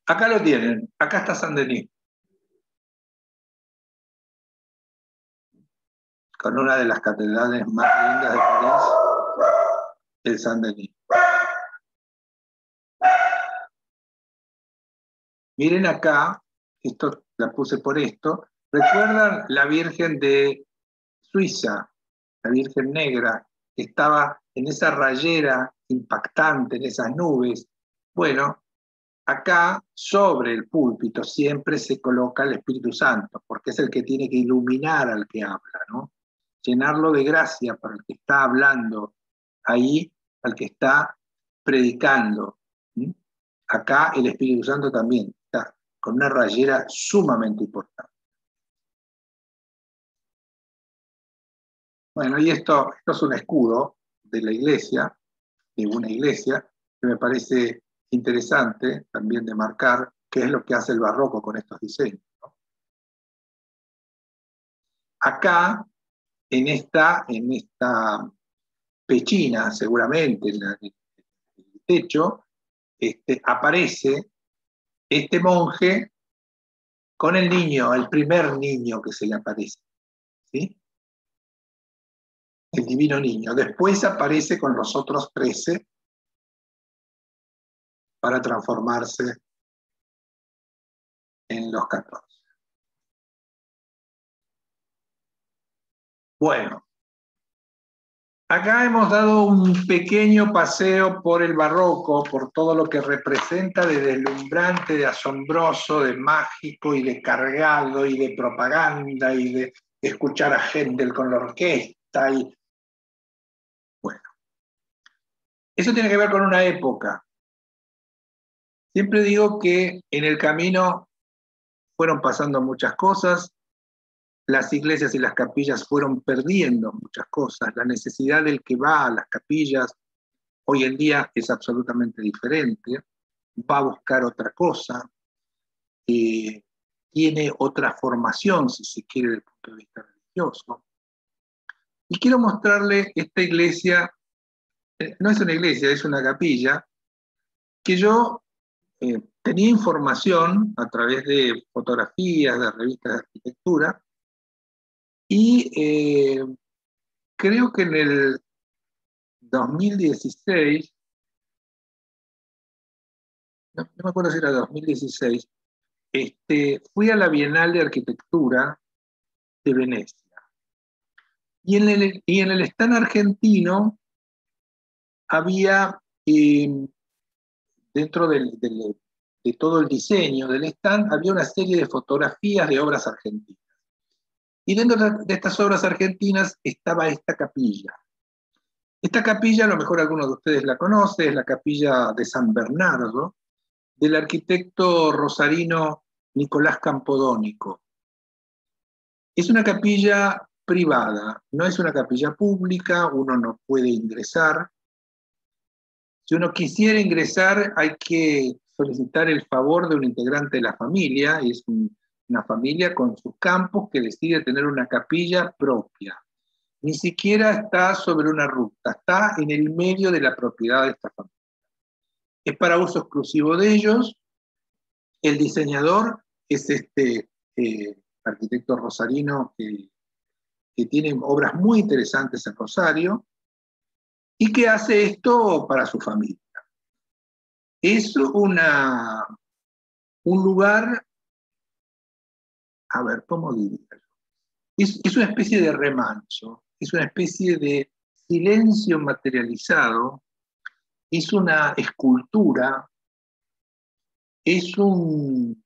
Acá lo tienen, acá está San Denis, con una de las catedrales más lindas de París, el San Denis. Miren acá, esto la puse por esto, ¿recuerdan la Virgen de Suiza, la Virgen Negra, que estaba en esa rayera impactante, en esas nubes? Bueno, acá sobre el púlpito siempre se coloca el Espíritu Santo, porque es el que tiene que iluminar al que habla, ¿no? Llenarlo de gracia para el que está hablando ahí, al que está predicando. ¿Sí? Acá el Espíritu Santo también está con una rayera sumamente importante. Bueno, y esto es un escudo de la iglesia, de una iglesia, que me parece interesante también de marcar qué es lo que hace el barroco con estos diseños, ¿no? Acá, en esta pechina, seguramente, en el techo, aparece este monje con el niño, el primer niño que se le aparece, ¿sí? El divino niño. Después aparece con los otros 13 para transformarse en los 14. Bueno, acá hemos dado un pequeño paseo por el barroco, por todo lo que representa de deslumbrante, de asombroso, de mágico y de cargado y de propaganda y de escuchar a Händel con la orquesta. Y bueno, eso tiene que ver con una época. Siempre digo que en el camino fueron pasando muchas cosas, las iglesias y las capillas fueron perdiendo muchas cosas, la necesidad del que va a las capillas hoy en día es absolutamente diferente, va a buscar otra cosa, tiene otra formación, si se quiere, desde el punto de vista religioso. Y quiero mostrarle esta iglesia, no es una iglesia, es una capilla, que yo tenía información a través de fotografías, de revistas de arquitectura, y creo que en el 2016, no me acuerdo si era 2016, fui a la Bienal de Arquitectura de Venecia. Y en el stand argentino había, dentro de todo el diseño del stand, había una serie de fotografías de obras argentinas. Y dentro de estas obras argentinas estaba esta capilla. Esta capilla, a lo mejor algunos de ustedes la conocen, es la capilla de San Bernardo, del arquitecto rosarino Nicolás Campodónico. Es una capilla privada, no es una capilla pública, uno no puede ingresar. Si uno quisiera ingresar, hay que solicitar el favor de un integrante de la familia, y es una familia con sus campos que decide tener una capilla propia. Ni siquiera está sobre una ruta, está en el medio de la propiedad de esta familia. Es para uso exclusivo de ellos. El diseñador es este arquitecto rosarino que tiene obras muy interesantes en Rosario y que hace esto para su familia. Es un lugar, a ver, ¿cómo diría? Es una especie de remanso, es una especie de silencio materializado, es una escultura, es un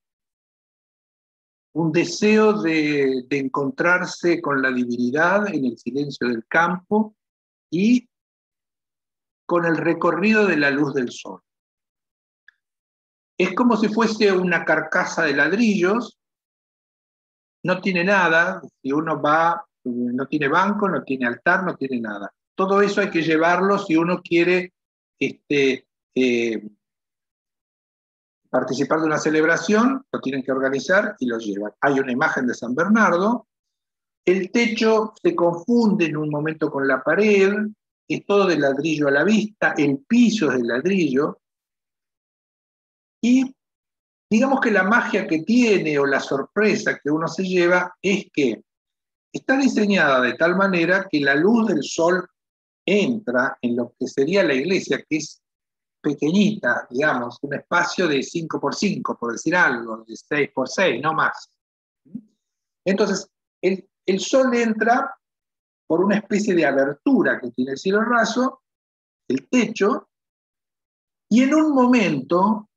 deseo de encontrarse con la divinidad en el silencio del campo y con el recorrido de la luz del sol. Es como si fuese una carcasa de ladrillos, no tiene nada, si uno va, no tiene banco, no tiene altar, no tiene nada. Todo eso hay que llevarlo si uno quiere participar de una celebración, lo tienen que organizar y lo llevan. Hay una imagen de San Bernardo, el techo se confunde en un momento con la pared, es todo de ladrillo a la vista, el piso es de ladrillo, y digamos que la magia que tiene o la sorpresa que uno se lleva es que está diseñada de tal manera que la luz del sol entra en lo que sería la iglesia, que es pequeñita, digamos, un espacio de 5x5, por decir algo, de 6x6, no más. Entonces, el sol entra por una especie de abertura que tiene el cielo raso, el techo, y en un momento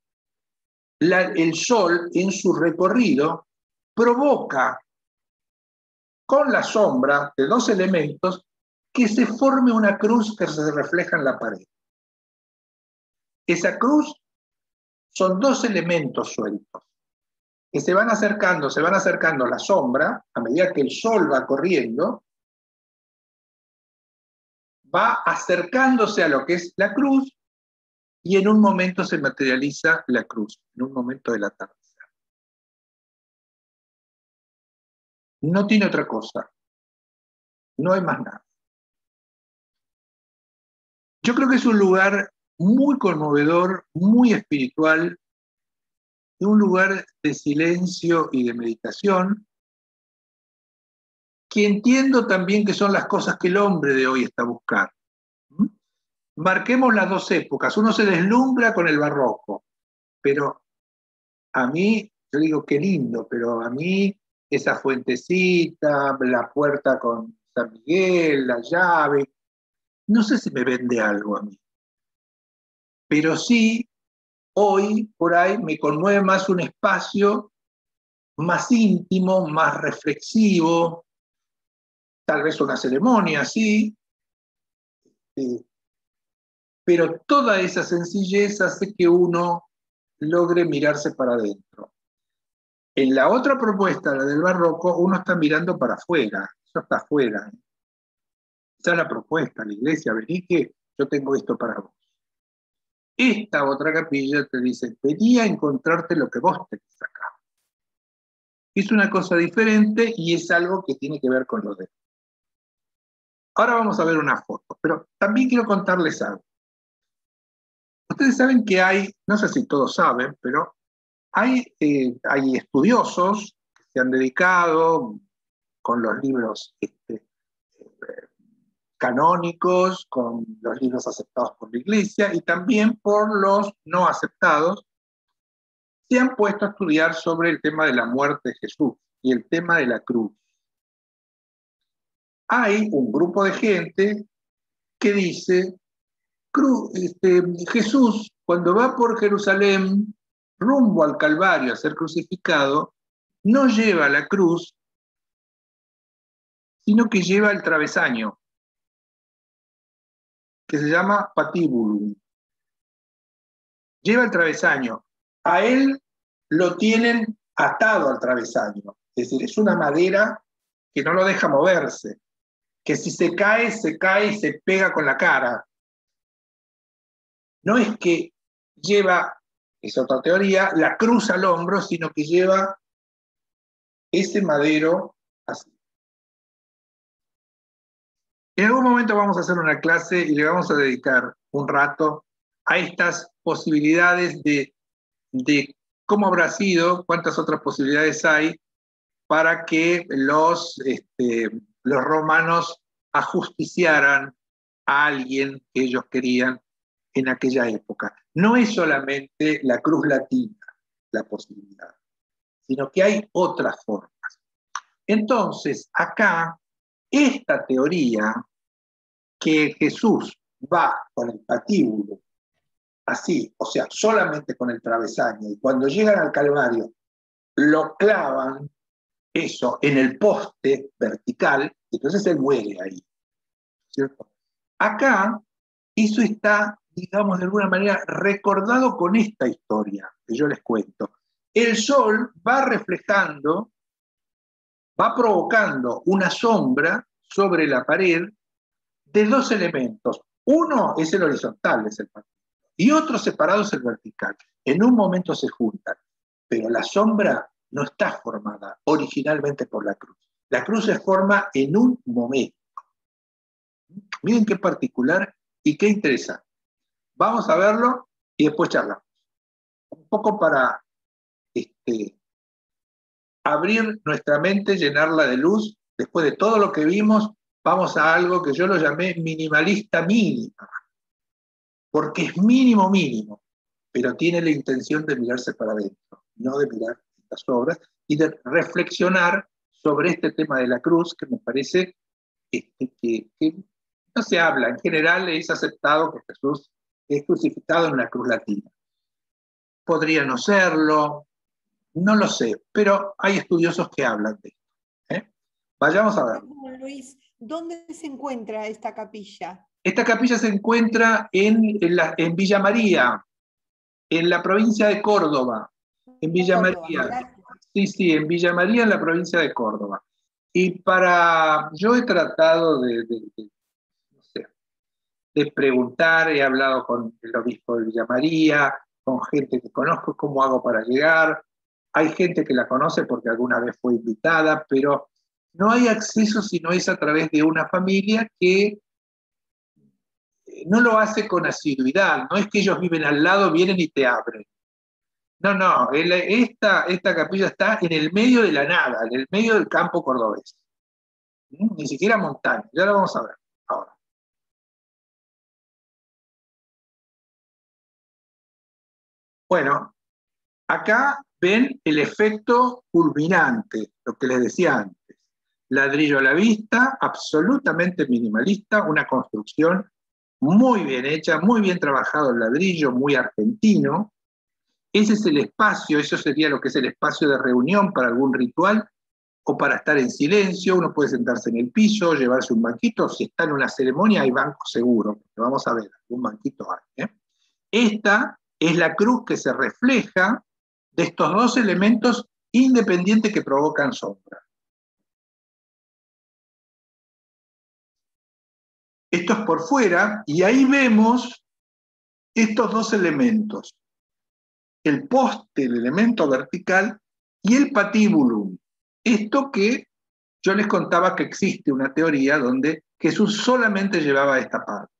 el sol en su recorrido provoca con la sombra de dos elementos que se forme una cruz que se refleja en la pared. Esa cruz son dos elementos sueltos que se van acercando a la sombra a medida que el sol va corriendo, va acercándose a lo que es la cruz y en un momento se materializa la cruz, en un momento del atardecer. No tiene otra cosa, no hay más nada. Yo creo que es un lugar muy conmovedor, muy espiritual, un lugar de silencio y de meditación, que entiendo también que son las cosas que el hombre de hoy está buscando. ¿Mm? Marquemos las dos épocas. Uno se deslumbra con el barroco, pero a mí, yo digo qué lindo, pero a mí esa fuentecita, la puerta con San Miguel, la llave, no sé si me vende algo a mí, pero sí, hoy por ahí me conmueve más un espacio más íntimo, más reflexivo, tal vez una ceremonia, sí, pero toda esa sencillez hace que uno logre mirarse para adentro. En la otra propuesta, la del barroco, uno está mirando para afuera, eso está afuera. Esa es la propuesta, la iglesia, vení que yo tengo esto para vos. Esta otra capilla te dice, vení a encontrarte lo que vos tenés acá. Es una cosa diferente y es algo que tiene que ver con lo de. Ahora vamos a ver una foto, pero también quiero contarles algo. Ustedes saben que hay, no sé si todos saben, pero hay estudiosos que se han dedicado con los libros canónicos, con los libros aceptados por la Iglesia y también por los no aceptados, se han puesto a estudiar sobre el tema de la muerte de Jesús y el tema de la cruz. Hay un grupo de gente que dice, Jesús, cuando va por Jerusalén, rumbo al Calvario a ser crucificado, no lleva la cruz, sino que lleva el travesaño, que se llama patibulum. Lleva el travesaño. A él lo tienen atado al travesaño. Es decir, es una madera que no lo deja moverse, que si se cae y se pega con la cara. No es que lleva, es otra teoría, la cruz al hombro, sino que lleva ese madero así. En algún momento vamos a hacer una clase y le vamos a dedicar un rato a estas posibilidades de cómo habrá sido, cuántas otras posibilidades hay para que los romanos ajusticiaran a alguien que ellos querían en aquella época. No es solamente la cruz latina la posibilidad, sino que hay otras formas. Entonces, acá, esta teoría que Jesús va con el patíbulo, así, o sea, solamente con el travesaño, y cuando llegan al Calvario, lo clavan, eso, en el poste vertical, y entonces él muere ahí, ¿cierto? Acá, eso está, digamos, de alguna manera recordado con esta historia que yo les cuento. El sol va reflejando, va provocando una sombra sobre la pared de dos elementos. Uno es el horizontal, es el patíbulo, y otro separado es el vertical. En un momento se juntan, pero la sombra no está formada originalmente por la cruz. La cruz se forma en un momento. Miren qué particular y qué interesante. Vamos a verlo y después charlamos. Un poco para abrir nuestra mente, llenarla de luz. Después de todo lo que vimos, vamos a algo que yo lo llamé minimalista mínima, porque es mínimo, pero tiene la intención de mirarse para adentro, no de mirar estas obras, y de reflexionar sobre este tema de la cruz, que me parece que no se habla. En general es aceptado que Jesús es crucificado en una cruz latina. Podría no serlo, no lo sé, pero hay estudiosos que hablan de esto. Vayamos a ver. Luis, ¿dónde se encuentra esta capilla? Esta capilla se encuentra en Villa María, en la provincia de Córdoba. En Villa María. Sí, en Villa María, en la provincia de Córdoba. Y yo he tratado de preguntar, he hablado con el obispo de Villa María, con gente que conozco, cómo hago para llegar. Hay gente que la conoce porque alguna vez fue invitada, pero no hay acceso si no es a través de una familia que no lo hace con asiduidad. No es que ellos viven al lado, vienen y te abren. No, esta capilla está en el medio de la nada, en el medio del campo cordobés. Ni siquiera montaña, ya lo vamos a ver ahora. Bueno, acá ven el efecto culminante, lo que les decía antes. Ladrillo a la vista, absolutamente minimalista, una construcción muy bien hecha, muy bien trabajado el ladrillo, muy argentino. Ese es el espacio, eso sería lo que es el espacio de reunión para algún ritual o para estar en silencio. Uno puede sentarse en el piso, llevarse un banquito. Si está en una ceremonia hay banco seguro, porque vamos a ver, algún banquito hay. Esta es la cruz que se refleja de estos dos elementos independientes que provocan sombra. Esto es por fuera, y ahí vemos estos dos elementos. El poste, el elemento vertical, y el patíbulum. Esto que yo les contaba que existe una teoría donde Jesús solamente llevaba esta parte.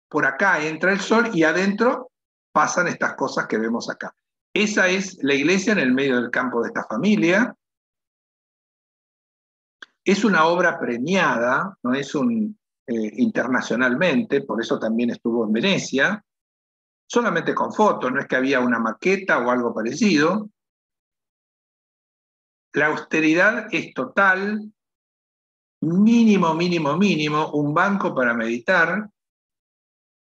Por acá entra el sol y adentro pasan estas cosas que vemos acá. Esa es la iglesia en el medio del campo de esta familia. Es una obra premiada, no es internacionalmente, por eso también estuvo en Venecia, solamente con fotos, no es que había una maqueta o algo parecido. La austeridad es total, mínimo, un banco para meditar,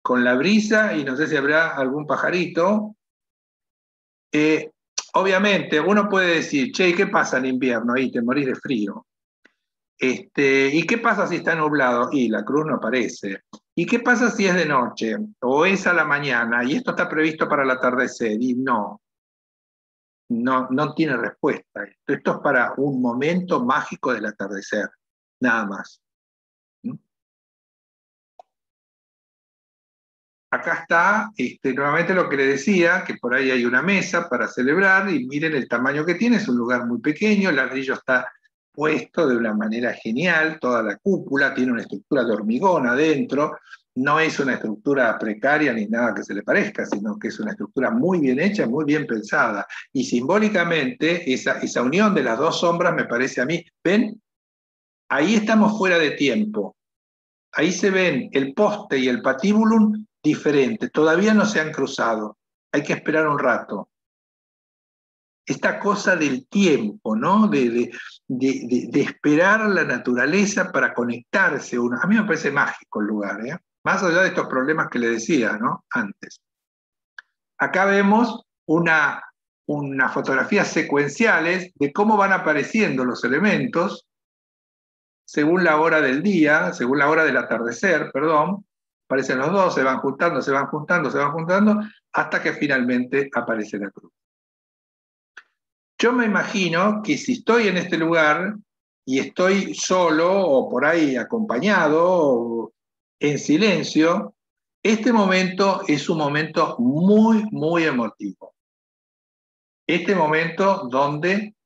con la brisa, y no sé si habrá algún pajarito. Obviamente, uno puede decir, che, ¿qué pasa en invierno? Ahí te morís de frío. ¿Y qué pasa si está nublado? Y la cruz no aparece. ¿Y qué pasa si es de noche? O es a la mañana, y esto está previsto para el atardecer, y no tiene respuesta. Esto es para un momento mágico del atardecer, nada más. Acá está nuevamente lo que le decía, que por ahí hay una mesa para celebrar, y miren el tamaño que tiene, es un lugar muy pequeño, el ladrillo está puesto de una manera genial, toda la cúpula tiene una estructura de hormigón adentro, no es una estructura precaria ni nada que se le parezca, sino que es una estructura muy bien hecha, muy bien pensada, y simbólicamente esa unión de las dos sombras me parece a mí, ¿ven? Ahí estamos fuera de tiempo, ahí se ven el poste y el patíbulum diferentes, todavía no se han cruzado, hay que esperar un rato. Esta cosa del tiempo, ¿no? De esperar la naturaleza para conectarse uno. A mí me parece mágico el lugar, ¿eh? Más allá de estos problemas que le decía, ¿no? Antes. Acá vemos unas fotografías secuenciales de cómo van apareciendo los elementos según la hora del día, según la hora del atardecer, perdón. Aparecen los dos, se van juntando, hasta que finalmente aparece la cruz. Yo me imagino que si estoy en este lugar y estoy solo o por ahí acompañado o en silencio, este momento es un momento muy emotivo. Este momento donde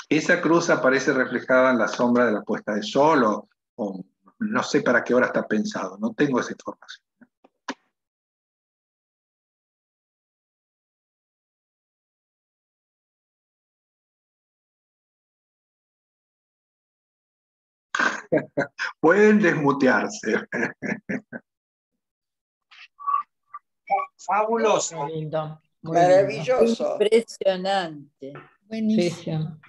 esa cruz aparece reflejada en la sombra de la puesta de sol o no sé para qué hora está pensado, no tengo esa información. Pueden desmutearse. Fabuloso. Muy lindo. Muy Maravilloso. Impresionante. Buenísimo.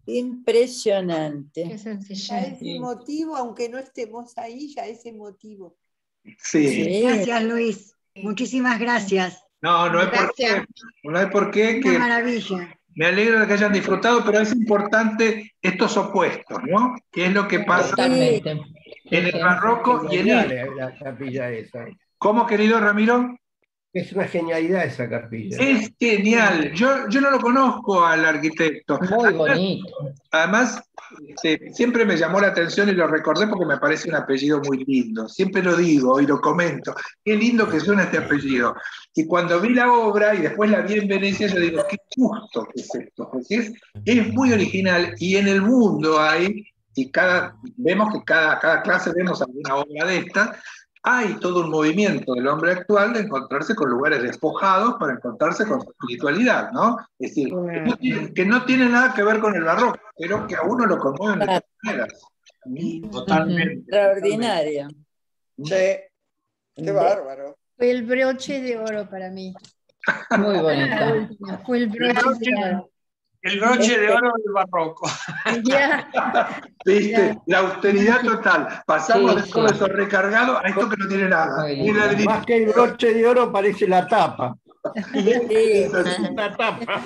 Impresionante. Qué Ya sencillez. es emotivo, aunque no estemos ahí, ya es emotivo. Sí. Sí. Gracias, Luis. Muchísimas gracias. No hay por qué. No hay por qué. Una maravilla. Me alegro de que hayan disfrutado, pero es importante estos opuestos, ¿no? ¿Qué es lo que pasa Totalmente. en el barroco y en el... La capilla esa. ¿Cómo, querido Ramiro? Es una genialidad esa capilla. Es genial. Yo no lo conozco al arquitecto. Muy bonito. Además, siempre me llamó la atención y lo recordé porque me parece un apellido muy lindo. Siempre lo digo y lo comento. Qué lindo que suena este apellido. Y cuando vi la obra y después la vi en Venecia, yo digo, qué justo que es esto. Porque es muy original y en el mundo hay, y vemos que cada clase vemos alguna obra de esta, hay todo un movimiento del hombre actual de encontrarse con lugares despojados para encontrarse con su espiritualidad, ¿no? Es decir, que no tiene nada que ver con el barroco, pero que a uno lo conmueven de todas maneras. Totalmente. Extraordinaria. Sí, qué bárbaro. Fue el broche de oro para mí. Muy bonita. Fue el broche de oro. El broche de oro del barroco. Ya. ¿Viste? La austeridad total. Pasamos de todo eso recargado a esto que no tiene nada. Más que el broche de oro parece la tapa. La tapa.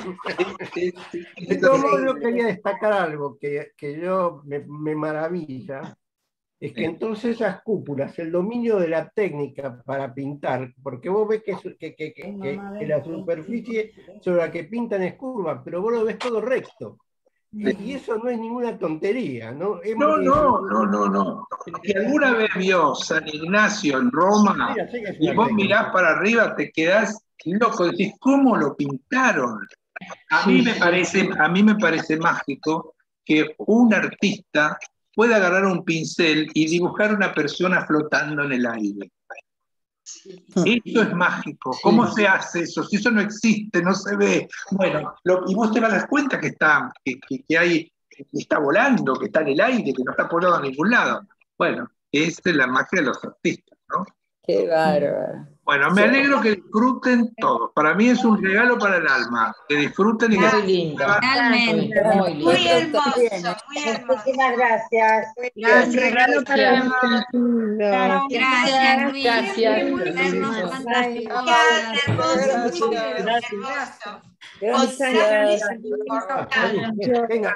De todos modos, yo quería destacar algo que yo me maravilla. Es que entonces esas cúpulas, el dominio de la técnica para pintar, porque vos ves que la superficie sobre la que pintan es curva, pero vos lo ves todo recto. Y eso no es ninguna tontería, ¿no? No. Si alguna vez vio San Ignacio en Roma y vos mirás para arriba, te quedás loco, decís, ¿cómo lo pintaron? A mí me parece mágico que un artista puede agarrar un pincel y dibujar una persona flotando en el aire. Esto es mágico. ¿Cómo se hace eso? Si eso no existe, no se ve. Bueno, y vos te vas a dar cuenta que está volando, que está en el aire, que no está apoyado a ningún lado. Bueno, esa es la magia de los artistas, ¿no? Qué bárbaro. Bueno, me alegro que disfruten todos. Para mí es un regalo para el alma. Que disfruten y que Muy lindo. Realmente. Muy hermoso, muy hermoso. Muchísimas gracias. Un regalo para mí. Gracias, Luis. Gracias. Hermoso, fantástico. Hermoso. Gracias. Venga.